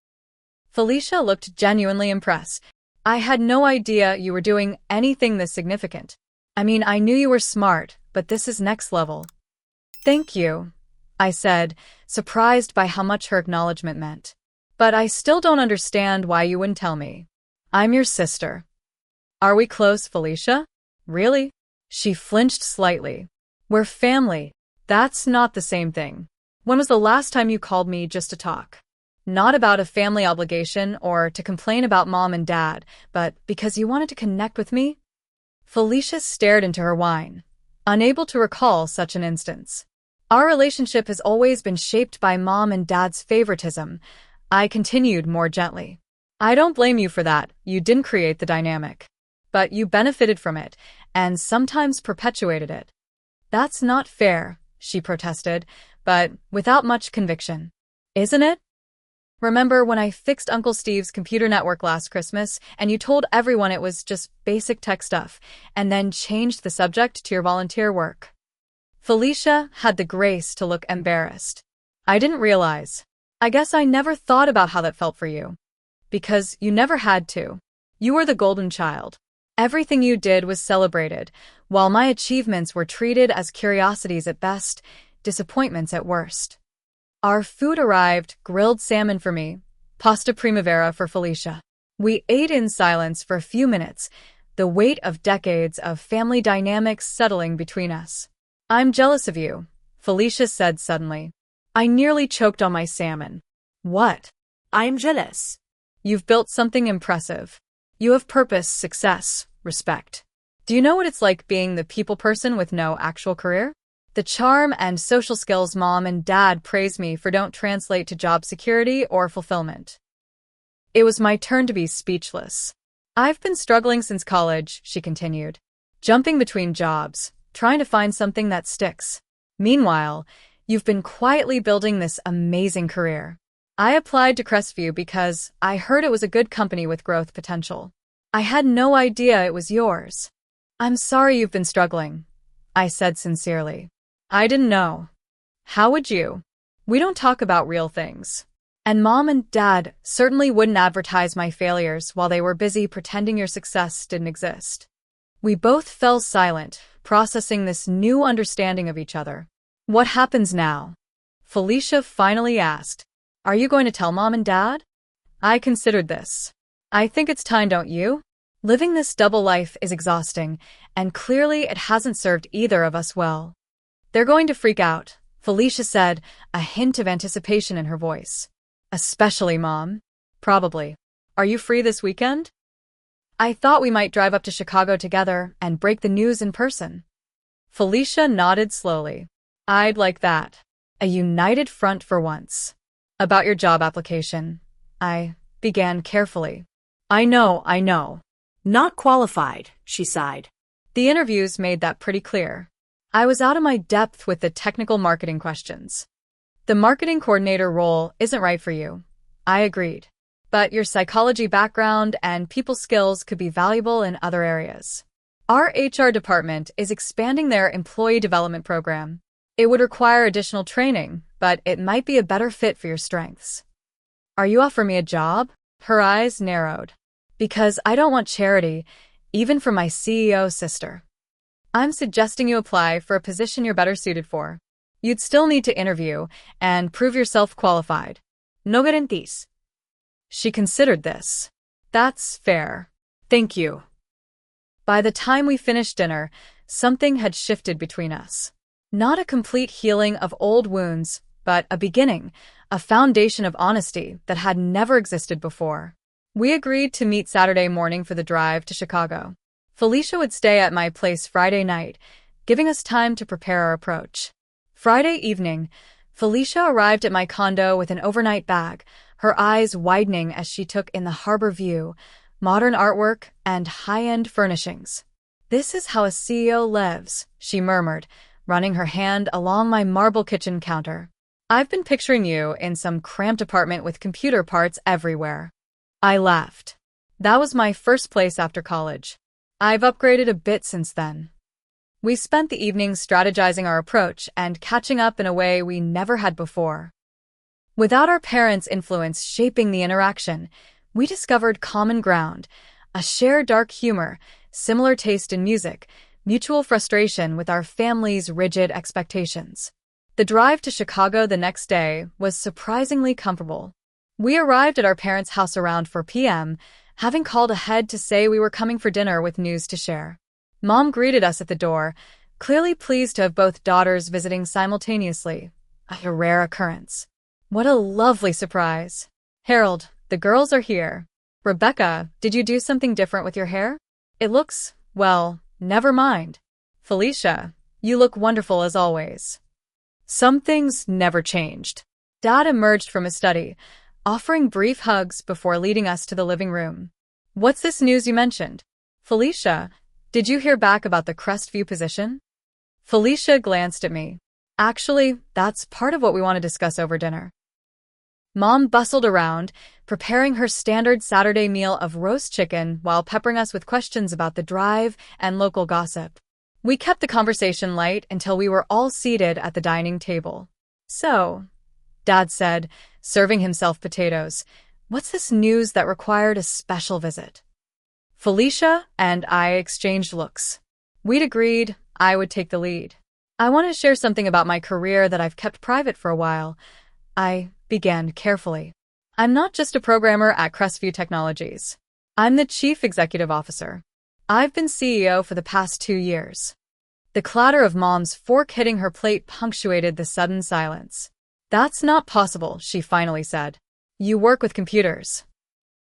Felicia looked genuinely impressed. "I had no idea you were doing anything this significant. I mean, I knew you were smart, but this is next level." "Thank you," I said, surprised by how much her acknowledgement meant. "But I still don't understand why you wouldn't tell me. I'm your sister." "Are we close, Felicia? Really?" She flinched slightly. "We're family." "That's not the same thing. When was the last time you called me just to talk? Not about a family obligation or to complain about Mom and Dad, but because you wanted to connect with me?" Felicia stared into her wine, unable to recall such an instance. "Our relationship has always been shaped by Mom and Dad's favoritism," I continued more gently. "I don't blame you for that. You didn't create the dynamic. But you benefited from it, and sometimes perpetuated it." "That's not fair," she protested, but without much conviction. "Isn't it? Remember when I fixed Uncle Steve's computer network last Christmas, and you told everyone it was just basic tech stuff, and then changed the subject to your volunteer work?" Felicia had the grace to look embarrassed. "I didn't realize. I guess I never thought about how that felt for you. Because you never had to. You were the golden child. Everything you did was celebrated, while my achievements were treated as curiosities at best, disappointments at worst." Our food arrived, grilled salmon for me, pasta primavera for Felicia. We ate in silence for a few minutes, the weight of decades of family dynamics settling between us. "I'm jealous of you," Felicia said suddenly. I nearly choked on my salmon. "What?" I'm jealous. "You've built something impressive. You have purpose, success, respect. Do you know what it's like being the people person with no actual career? The charm and social skills Mom and Dad praise me for don't translate to job security or fulfillment." It was my turn to be speechless. "I've been struggling since college," she continued, "jumping between jobs, trying to find something that sticks. Meanwhile, you've been quietly building this amazing career. I applied to Crestview because I heard it was a good company with growth potential. I had no idea it was yours." "I'm sorry you've been struggling," I said sincerely. "I didn't know. How would you? We don't talk about real things. And Mom and Dad certainly wouldn't advertise my failures while they were busy pretending your success didn't exist." We both fell silent, processing this new understanding of each other. "What happens now?" Felicia finally asked. "Are you going to tell Mom and Dad?" I considered this. "I think it's time, don't you? Living this double life is exhausting, and clearly it hasn't served either of us well. They're going to freak out, Felicia said, a hint of anticipation in her voice. Especially Mom. Probably. Are you free this weekend? I thought we might drive up to Chicago together and break the news in person. Felicia nodded slowly. I'd like that. A united front for once. About your job application. I began carefully. I know. Not qualified, she sighed. The interviews made that pretty clear. I was out of my depth with the technical marketing questions. The marketing coordinator role isn't right for you. I agreed. But your psychology background and people skills could be valuable in other areas. Our HR department is expanding their employee development program. It would require additional training, but it might be a better fit for your strengths. Are you offering me a job? Her eyes narrowed. Because I don't want charity, even for my CEO's sister. I'm suggesting you apply for a position you're better suited for. You'd still need to interview and prove yourself qualified. No guarantees. She considered this. That's fair. Thank you. By the time we finished dinner, something had shifted between us. Not a complete healing of old wounds, but a beginning, a foundation of honesty that had never existed before. We agreed to meet Saturday morning for the drive to Chicago. Felicia would stay at my place Friday night, giving us time to prepare our approach. Friday evening, Felicia arrived at my condo with an overnight bag, her eyes widening as she took in the harbor view, modern artwork, and high-end furnishings. This is how a CEO lives, she murmured, running her hand along my marble kitchen counter. I've been picturing you in some cramped apartment with computer parts everywhere. I laughed. That was my first place after college. I've upgraded a bit since then. We spent the evening strategizing our approach and catching up in a way we never had before. Without our parents' influence shaping the interaction, we discovered common ground, a shared dark humor, similar taste in music, mutual frustration with our family's rigid expectations. The drive to Chicago the next day was surprisingly comfortable. We arrived at our parents' house around 4 p.m., having called ahead to say we were coming for dinner with news to share. Mom greeted us at the door, clearly pleased to have both daughters visiting simultaneously, a rare occurrence. What a lovely surprise. Harold, the girls are here. Rebecca, did you do something different with your hair? It looks, well, never mind. Felicia, you look wonderful as always. Some things never changed. Dad emerged from his study, offering brief hugs before leading us to the living room. What's this news you mentioned? Felicia, did you hear back about the Crestview position? Felicia glanced at me. Actually, that's part of what we want to discuss over dinner. Mom bustled around, preparing her standard Saturday meal of roast chicken while peppering us with questions about the drive and local gossip. We kept the conversation light until we were all seated at the dining table. So, Dad said, serving himself potatoes, what's this news that required a special visit? Felicia and I exchanged looks. We'd agreed I would take the lead. I want to share something about my career that I've kept private for a while. I began carefully. I'm not just a programmer at Crestview Technologies. I'm the Chief Executive Officer. I've been CEO for the past 2 years. The clatter of Mom's fork hitting her plate punctuated the sudden silence. That's not possible, she finally said. You work with computers.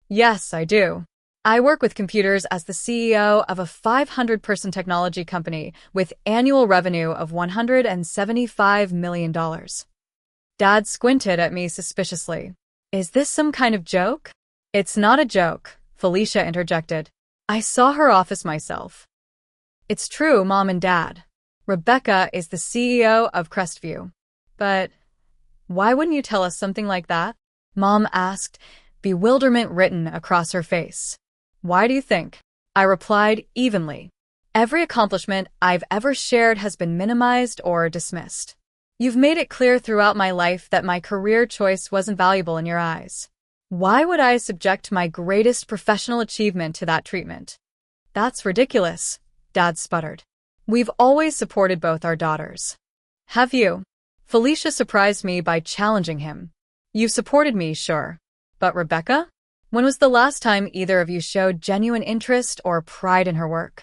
Yes, I do. I work with computers as the CEO of a 500-person technology company with annual revenue of $175 million. Dad squinted at me suspiciously. Is this some kind of joke? It's not a joke, Felicia interjected. I saw her office myself. It's true, Mom and Dad. Rebecca is the CEO of Crestview. But why wouldn't you tell us something like that? Mom asked, bewilderment written across her face. Why do you think? I replied evenly. Every accomplishment I've ever shared has been minimized or dismissed. You've made it clear throughout my life that my career choice wasn't valuable in your eyes. Why would I subject my greatest professional achievement to that treatment? That's ridiculous, Dad sputtered. We've always supported both our daughters. Have you? Felicia surprised me by challenging him. You've supported me, sure. But Rebecca? When was the last time either of you showed genuine interest or pride in her work?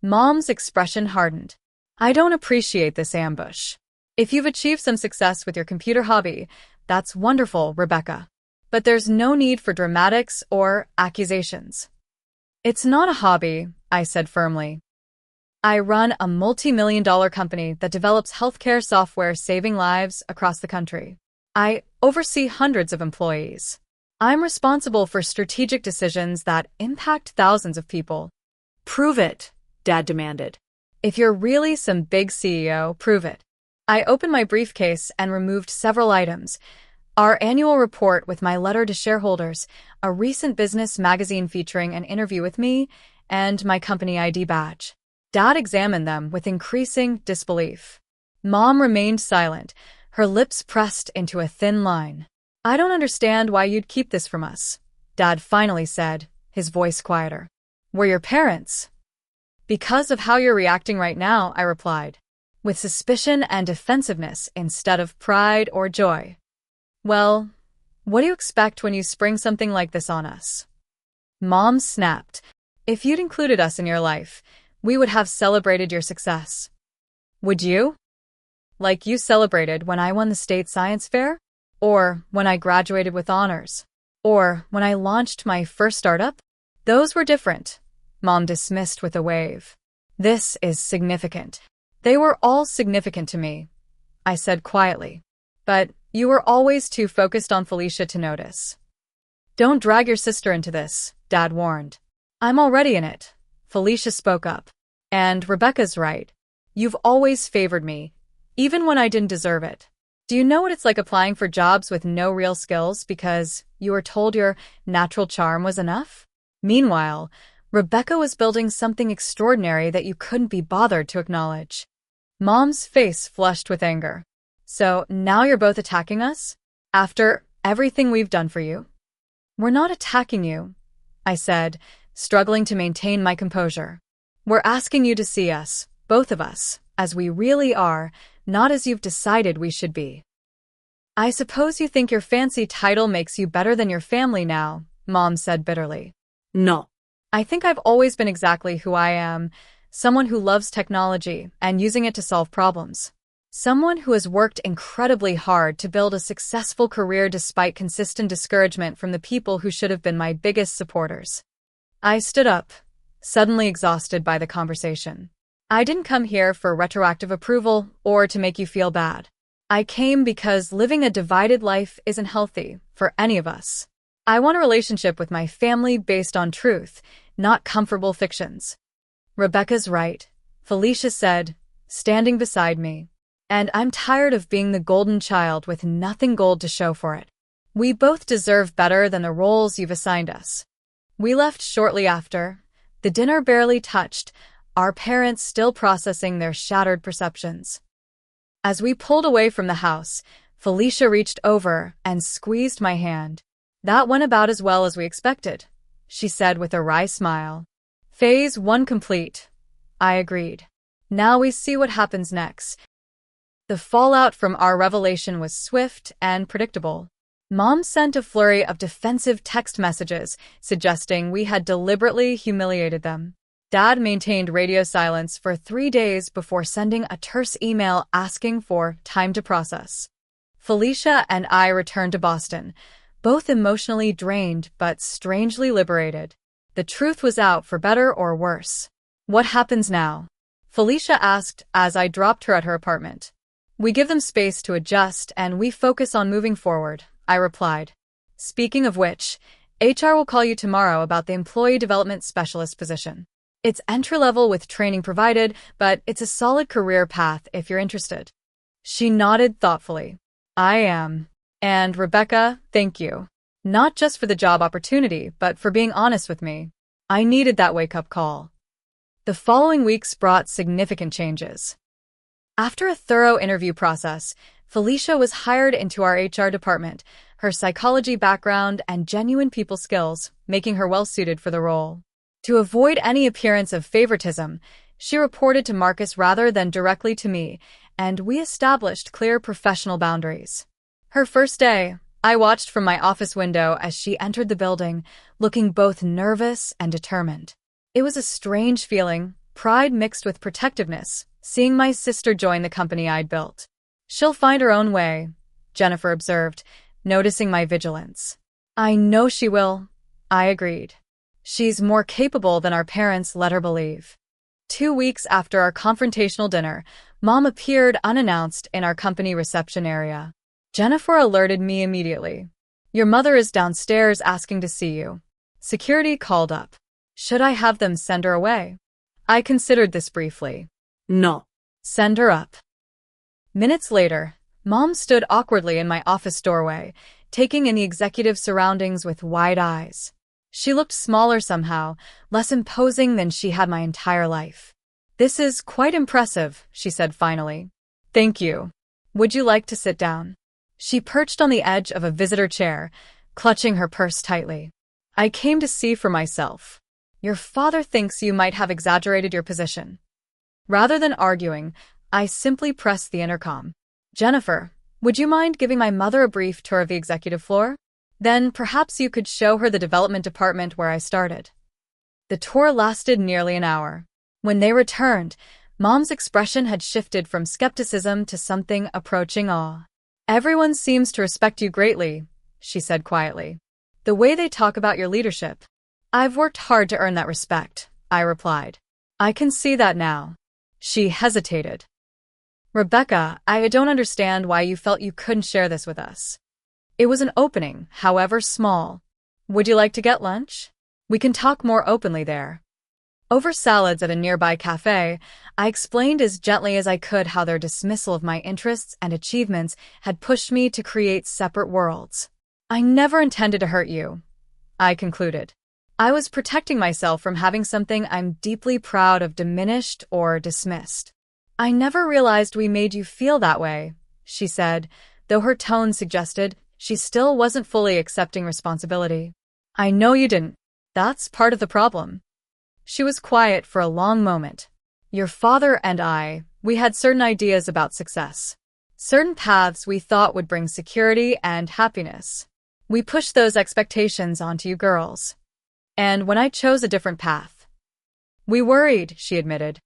Mom's expression hardened. I don't appreciate this ambush. If you've achieved some success with your computer hobby, that's wonderful, Rebecca. But there's no need for dramatics or accusations. It's not a hobby, I said firmly. I run a multi-million-dollar company that develops healthcare software saving lives across the country. I oversee hundreds of employees. I'm responsible for strategic decisions that impact thousands of people. Prove it, Dad demanded. If you're really some big CEO, prove it. I opened my briefcase and removed several items. Our annual report with my letter to shareholders, a recent business magazine featuring an interview with me, and my company ID badge. Dad examined them with increasing disbelief. Mom remained silent, her lips pressed into a thin line. I don't understand why you'd keep this from us, Dad finally said, his voice quieter. We're your parents. Because of how you're reacting right now, I replied, with suspicion and defensiveness instead of pride or joy. Well, what do you expect when you spring something like this on us? Mom snapped. If you'd included us in your life, we would have celebrated your success. Would you? Like you celebrated when I won the state science fair? Or when I graduated with honors? Or when I launched my first startup? Those were different, Mom dismissed with a wave. This is significant. They were all significant to me, I said quietly. But you were always too focused on Felicia to notice. Don't drag your sister into this, Dad warned. I'm already in it, Felicia spoke up. And Rebecca's right. You've always favored me, even when I didn't deserve it. Do you know what it's like applying for jobs with no real skills because you were told your natural charm was enough? Meanwhile, Rebecca was building something extraordinary that you couldn't be bothered to acknowledge. Mom's face flushed with anger. So now you're both attacking us? After everything we've done for you? We're not attacking you, I said, struggling to maintain my composure. We're asking you to see us, both of us, as we really are, not as you've decided we should be. I suppose you think your fancy title makes you better than your family now, Mom said bitterly. No. I think I've always been exactly who I am, someone who loves technology and using it to solve problems. Someone who has worked incredibly hard to build a successful career despite consistent discouragement from the people who should have been my biggest supporters. I stood up, suddenly exhausted by the conversation. I didn't come here for retroactive approval or to make you feel bad. I came because living a divided life isn't healthy for any of us. I want a relationship with my family based on truth, not comfortable fictions. Rebecca's right, Felicia said, standing beside me. And I'm tired of being the golden child with nothing gold to show for it. We both deserve better than the roles you've assigned us. We left shortly after. The dinner barely touched, our parents still processing their shattered perceptions. As we pulled away from the house, Felicia reached over and squeezed my hand. That went about as well as we expected, she said with a wry smile. Phase 1 complete, I agreed. Now we see what happens next. The fallout from our revelation was swift and predictable. Mom sent a flurry of defensive text messages, suggesting we had deliberately humiliated them. Dad maintained radio silence for 3 days before sending a terse email asking for time to process. Felicia and I returned to Boston, both emotionally drained but strangely liberated. The truth was out for better or worse. What happens now? Felicia asked as I dropped her at her apartment. We give them space to adjust and we focus on moving forward, I replied. Speaking of which, HR will call you tomorrow about the employee development specialist position. It's entry-level with training provided, but it's a solid career path if you're interested. She nodded thoughtfully. I am. And Rebecca, thank you. Not just for the job opportunity, but for being honest with me. I needed that wake-up call. The following weeks brought significant changes. After a thorough interview process, Felicia was hired into our HR department, her psychology background and genuine people skills making her well-suited for the role. To avoid any appearance of favoritism, she reported to Marcus rather than directly to me, and we established clear professional boundaries. Her first day, I watched from my office window as she entered the building, looking both nervous and determined. It was a strange feeling, pride mixed with protectiveness, seeing my sister join the company I'd built. "She'll find her own way," Jennifer observed, noticing my vigilance. "I know she will," I agreed. "She's more capable than our parents let her believe." 2 weeks after our confrontational dinner, Mom appeared unannounced in our company reception area. Jennifer alerted me immediately. "Your mother is downstairs asking to see you." Security called up. Should I have them send her away? I considered this briefly. No. Send her up. Minutes later, Mom stood awkwardly in my office doorway, taking in the executive surroundings with wide eyes. She looked smaller somehow, less imposing than she had my entire life. "This is quite impressive," she said finally. "Thank you. Would you like to sit down?" She perched on the edge of a visitor chair, clutching her purse tightly. "I came to see for myself. Your father thinks you might have exaggerated your position." Rather than arguing, I simply pressed the intercom. "Jennifer, would you mind giving my mother a brief tour of the executive floor? Then perhaps you could show her the development department where I started." The tour lasted nearly an hour. When they returned, Mom's expression had shifted from skepticism to something approaching awe. "Everyone seems to respect you greatly," she said quietly. "The way they talk about your leadership." "I've worked hard to earn that respect," I replied. "I can see that now." She hesitated. "Rebecca, I don't understand why you felt you couldn't share this with us." It was an opening, however small. "Would you like to get lunch? We can talk more openly there." Over salads at a nearby cafe, I explained as gently as I could how their dismissal of my interests and achievements had pushed me to create separate worlds. "I never intended to hurt you," I concluded. "I was protecting myself from having something I'm deeply proud of diminished or dismissed." "I never realized we made you feel that way," she said, though her tone suggested she still wasn't fully accepting responsibility. "I know you didn't. That's part of the problem." She was quiet for a long moment. "Your father and I, we had certain ideas about success. Certain paths we thought would bring security and happiness. We pushed those expectations onto you girls. And when I chose a different path, we worried," she admitted.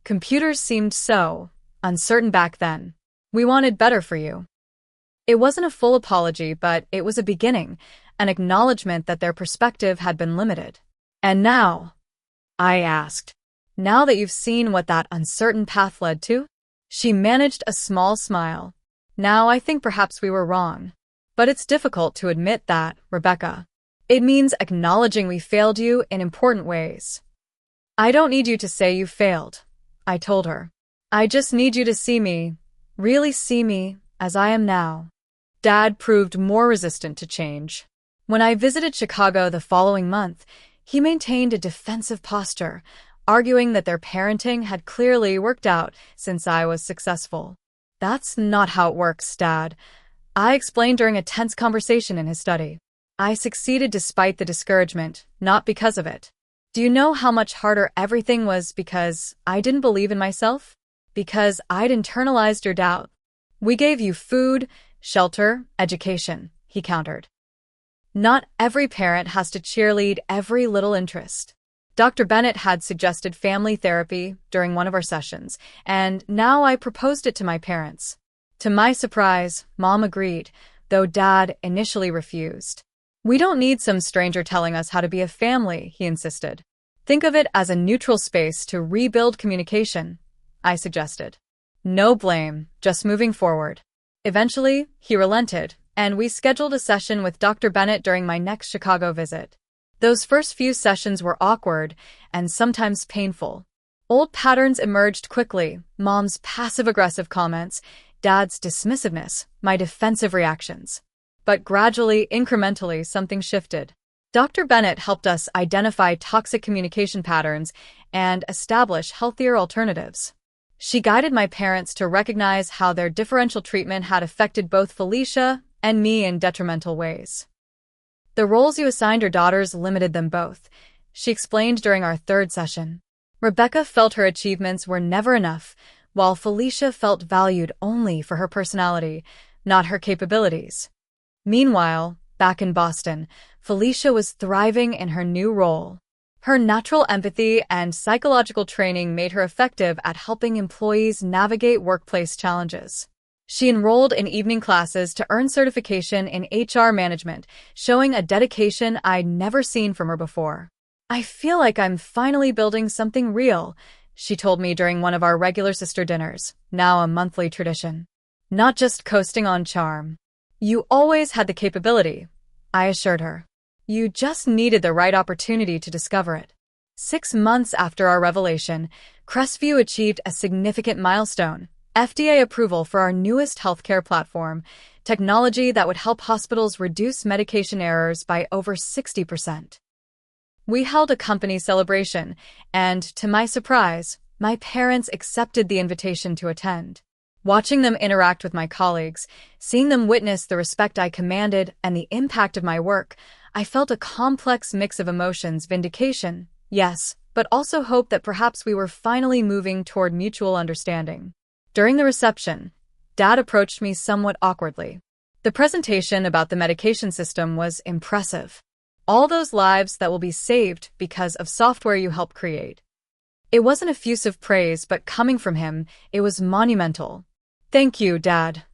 "Computers seemed so uncertain back then. We wanted better for you." It wasn't a full apology, but it was a beginning, an acknowledgement that their perspective had been limited. "And now?" I asked. "Now that you've seen what that uncertain path led to?" She managed a small smile. "Now I think perhaps we were wrong. But it's difficult to admit that, Rebecca. It means acknowledging we failed you in important ways." "I don't need you to say you failed," I told her. "I just need you to see me, really see me, as I am now." Dad proved more resistant to change. When I visited Chicago the following month, he maintained a defensive posture, arguing that their parenting had clearly worked out since I was successful. "That's not how it works, Dad," I explained during a tense conversation in his study. "I succeeded despite the discouragement, not because of it. Do you know how much harder everything was because I didn't believe in myself? Because I'd internalized your doubt." "We gave you food, shelter, education," he countered. "Not every parent has to cheerlead every little interest." Dr. Bennett had suggested family therapy during one of our sessions, and now I proposed it to my parents. To my surprise, Mom agreed, though Dad initially refused. "We don't need some stranger telling us how to be a family," he insisted. "Think of it as a neutral space to rebuild communication," I suggested. "No blame, just moving forward." Eventually, he relented, and we scheduled a session with Dr. Bennett during my next Chicago visit. Those first few sessions were awkward and sometimes painful. Old patterns emerged quickly: Mom's passive-aggressive comments, Dad's dismissiveness, my defensive reactions. But gradually, incrementally, something shifted. Dr. Bennett helped us identify toxic communication patterns and establish healthier alternatives. She guided my parents to recognize how their differential treatment had affected both Felicia and me in detrimental ways. "The roles you assigned your daughters limited them both," she explained during our third session. "Rebecca felt her achievements were never enough, while Felicia felt valued only for her personality, not her capabilities." Meanwhile, back in Boston, Felicia was thriving in her new role. Her natural empathy and psychological training made her effective at helping employees navigate workplace challenges. She enrolled in evening classes to earn certification in HR management, showing a dedication I'd never seen from her before. "I feel like I'm finally building something real," she told me during one of our regular sister dinners, now a monthly tradition. "Not just coasting on charm." "You always had the capability," I assured her. "You just needed the right opportunity to discover it." 6 months after our revelation, Crestview achieved a significant milestone: FDA approval for our newest healthcare platform, technology that would help hospitals reduce medication errors by over 60%. We held a company celebration, and, to my surprise, my parents accepted the invitation to attend. Watching them interact with my colleagues, seeing them witness the respect I commanded and the impact of my work, I felt a complex mix of emotions: vindication, yes, but also hope that perhaps we were finally moving toward mutual understanding. During the reception, Dad approached me somewhat awkwardly. The presentation about the medication system was impressive. All those lives that will be saved because of software you helped create. It wasn't effusive praise, but coming from him, it was monumental. "Thank you, Dad,"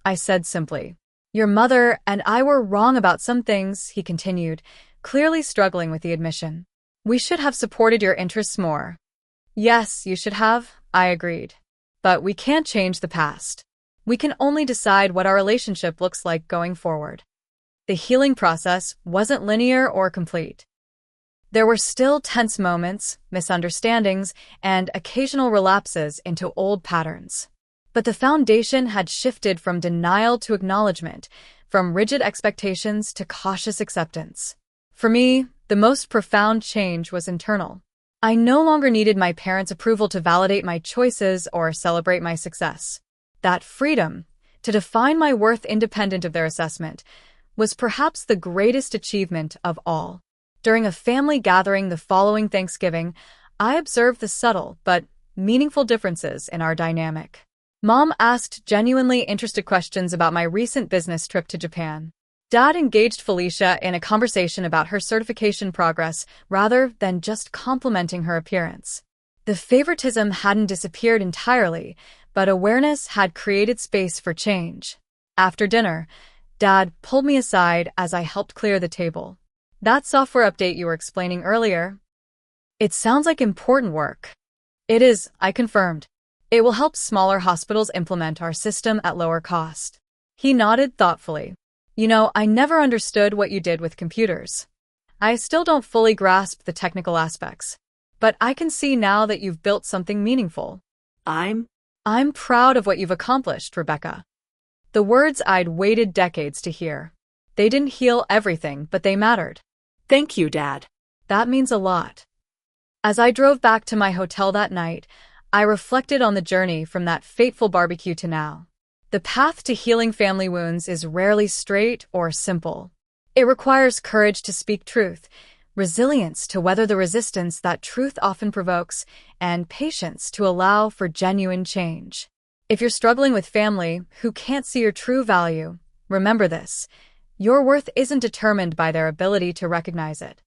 I said simply. "Your mother and I were wrong about some things," he continued, clearly struggling with the admission. "We should have supported your interests more." "Yes, you should have," I agreed. "But we can't change the past. We can only decide what our relationship looks like going forward." The healing process wasn't linear or complete. There were still tense moments, misunderstandings, and occasional relapses into old patterns. But the foundation had shifted from denial to acknowledgement, from rigid expectations to cautious acceptance. For me, the most profound change was internal. I no longer needed my parents' approval to validate my choices or celebrate my success. That freedom, to define my worth independent of their assessment, was perhaps the greatest achievement of all. During a family gathering the following Thanksgiving, I observed the subtle but meaningful differences in our dynamic. Mom asked genuinely interested questions about my recent business trip to Japan. Dad engaged Felicia in a conversation about her certification progress rather than just complimenting her appearance. The favoritism hadn't disappeared entirely, but awareness had created space for change. After dinner, Dad pulled me aside as I helped clear the table. "That software update you were explaining earlier, it sounds like important work." "It is," I confirmed. "It will help smaller hospitals implement our system at lower cost." He nodded thoughtfully. "You know, I never understood what you did with computers. I still don't fully grasp the technical aspects. But I can see now that you've built something meaningful." I'm proud of what you've accomplished, Rebecca." The words I'd waited decades to hear. They didn't heal everything, but they mattered. "Thank you, Dad." That means a lot. As I drove back to my hotel that night, I reflected on the journey from that fateful barbecue to now. The path to healing family wounds is rarely straight or simple. It requires courage to speak truth, resilience to weather the resistance that truth often provokes, and patience to allow for genuine change. If you're struggling with family who can't see your true value, remember this: your worth isn't determined by their ability to recognize it.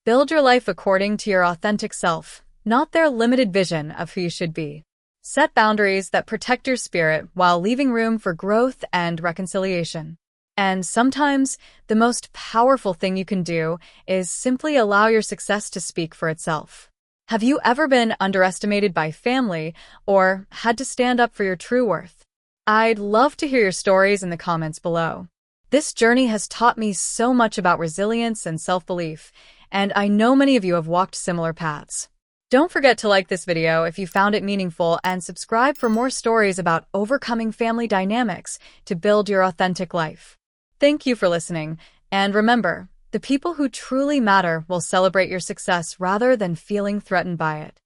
Build your life according to your authentic self, not their limited vision of who you should be. Set boundaries that protect your spirit while leaving room for growth and reconciliation. And sometimes, the most powerful thing you can do is simply allow your success to speak for itself. Have you ever been underestimated by family or had to stand up for your true worth? I'd love to hear your stories in the comments below. This journey has taught me so much about resilience and self-belief, and I know many of you have walked similar paths. Don't forget to like this video if you found it meaningful and subscribe for more stories about overcoming family dynamics to build your authentic life. Thank you for listening, and remember, the people who truly matter will celebrate your success rather than feeling threatened by it.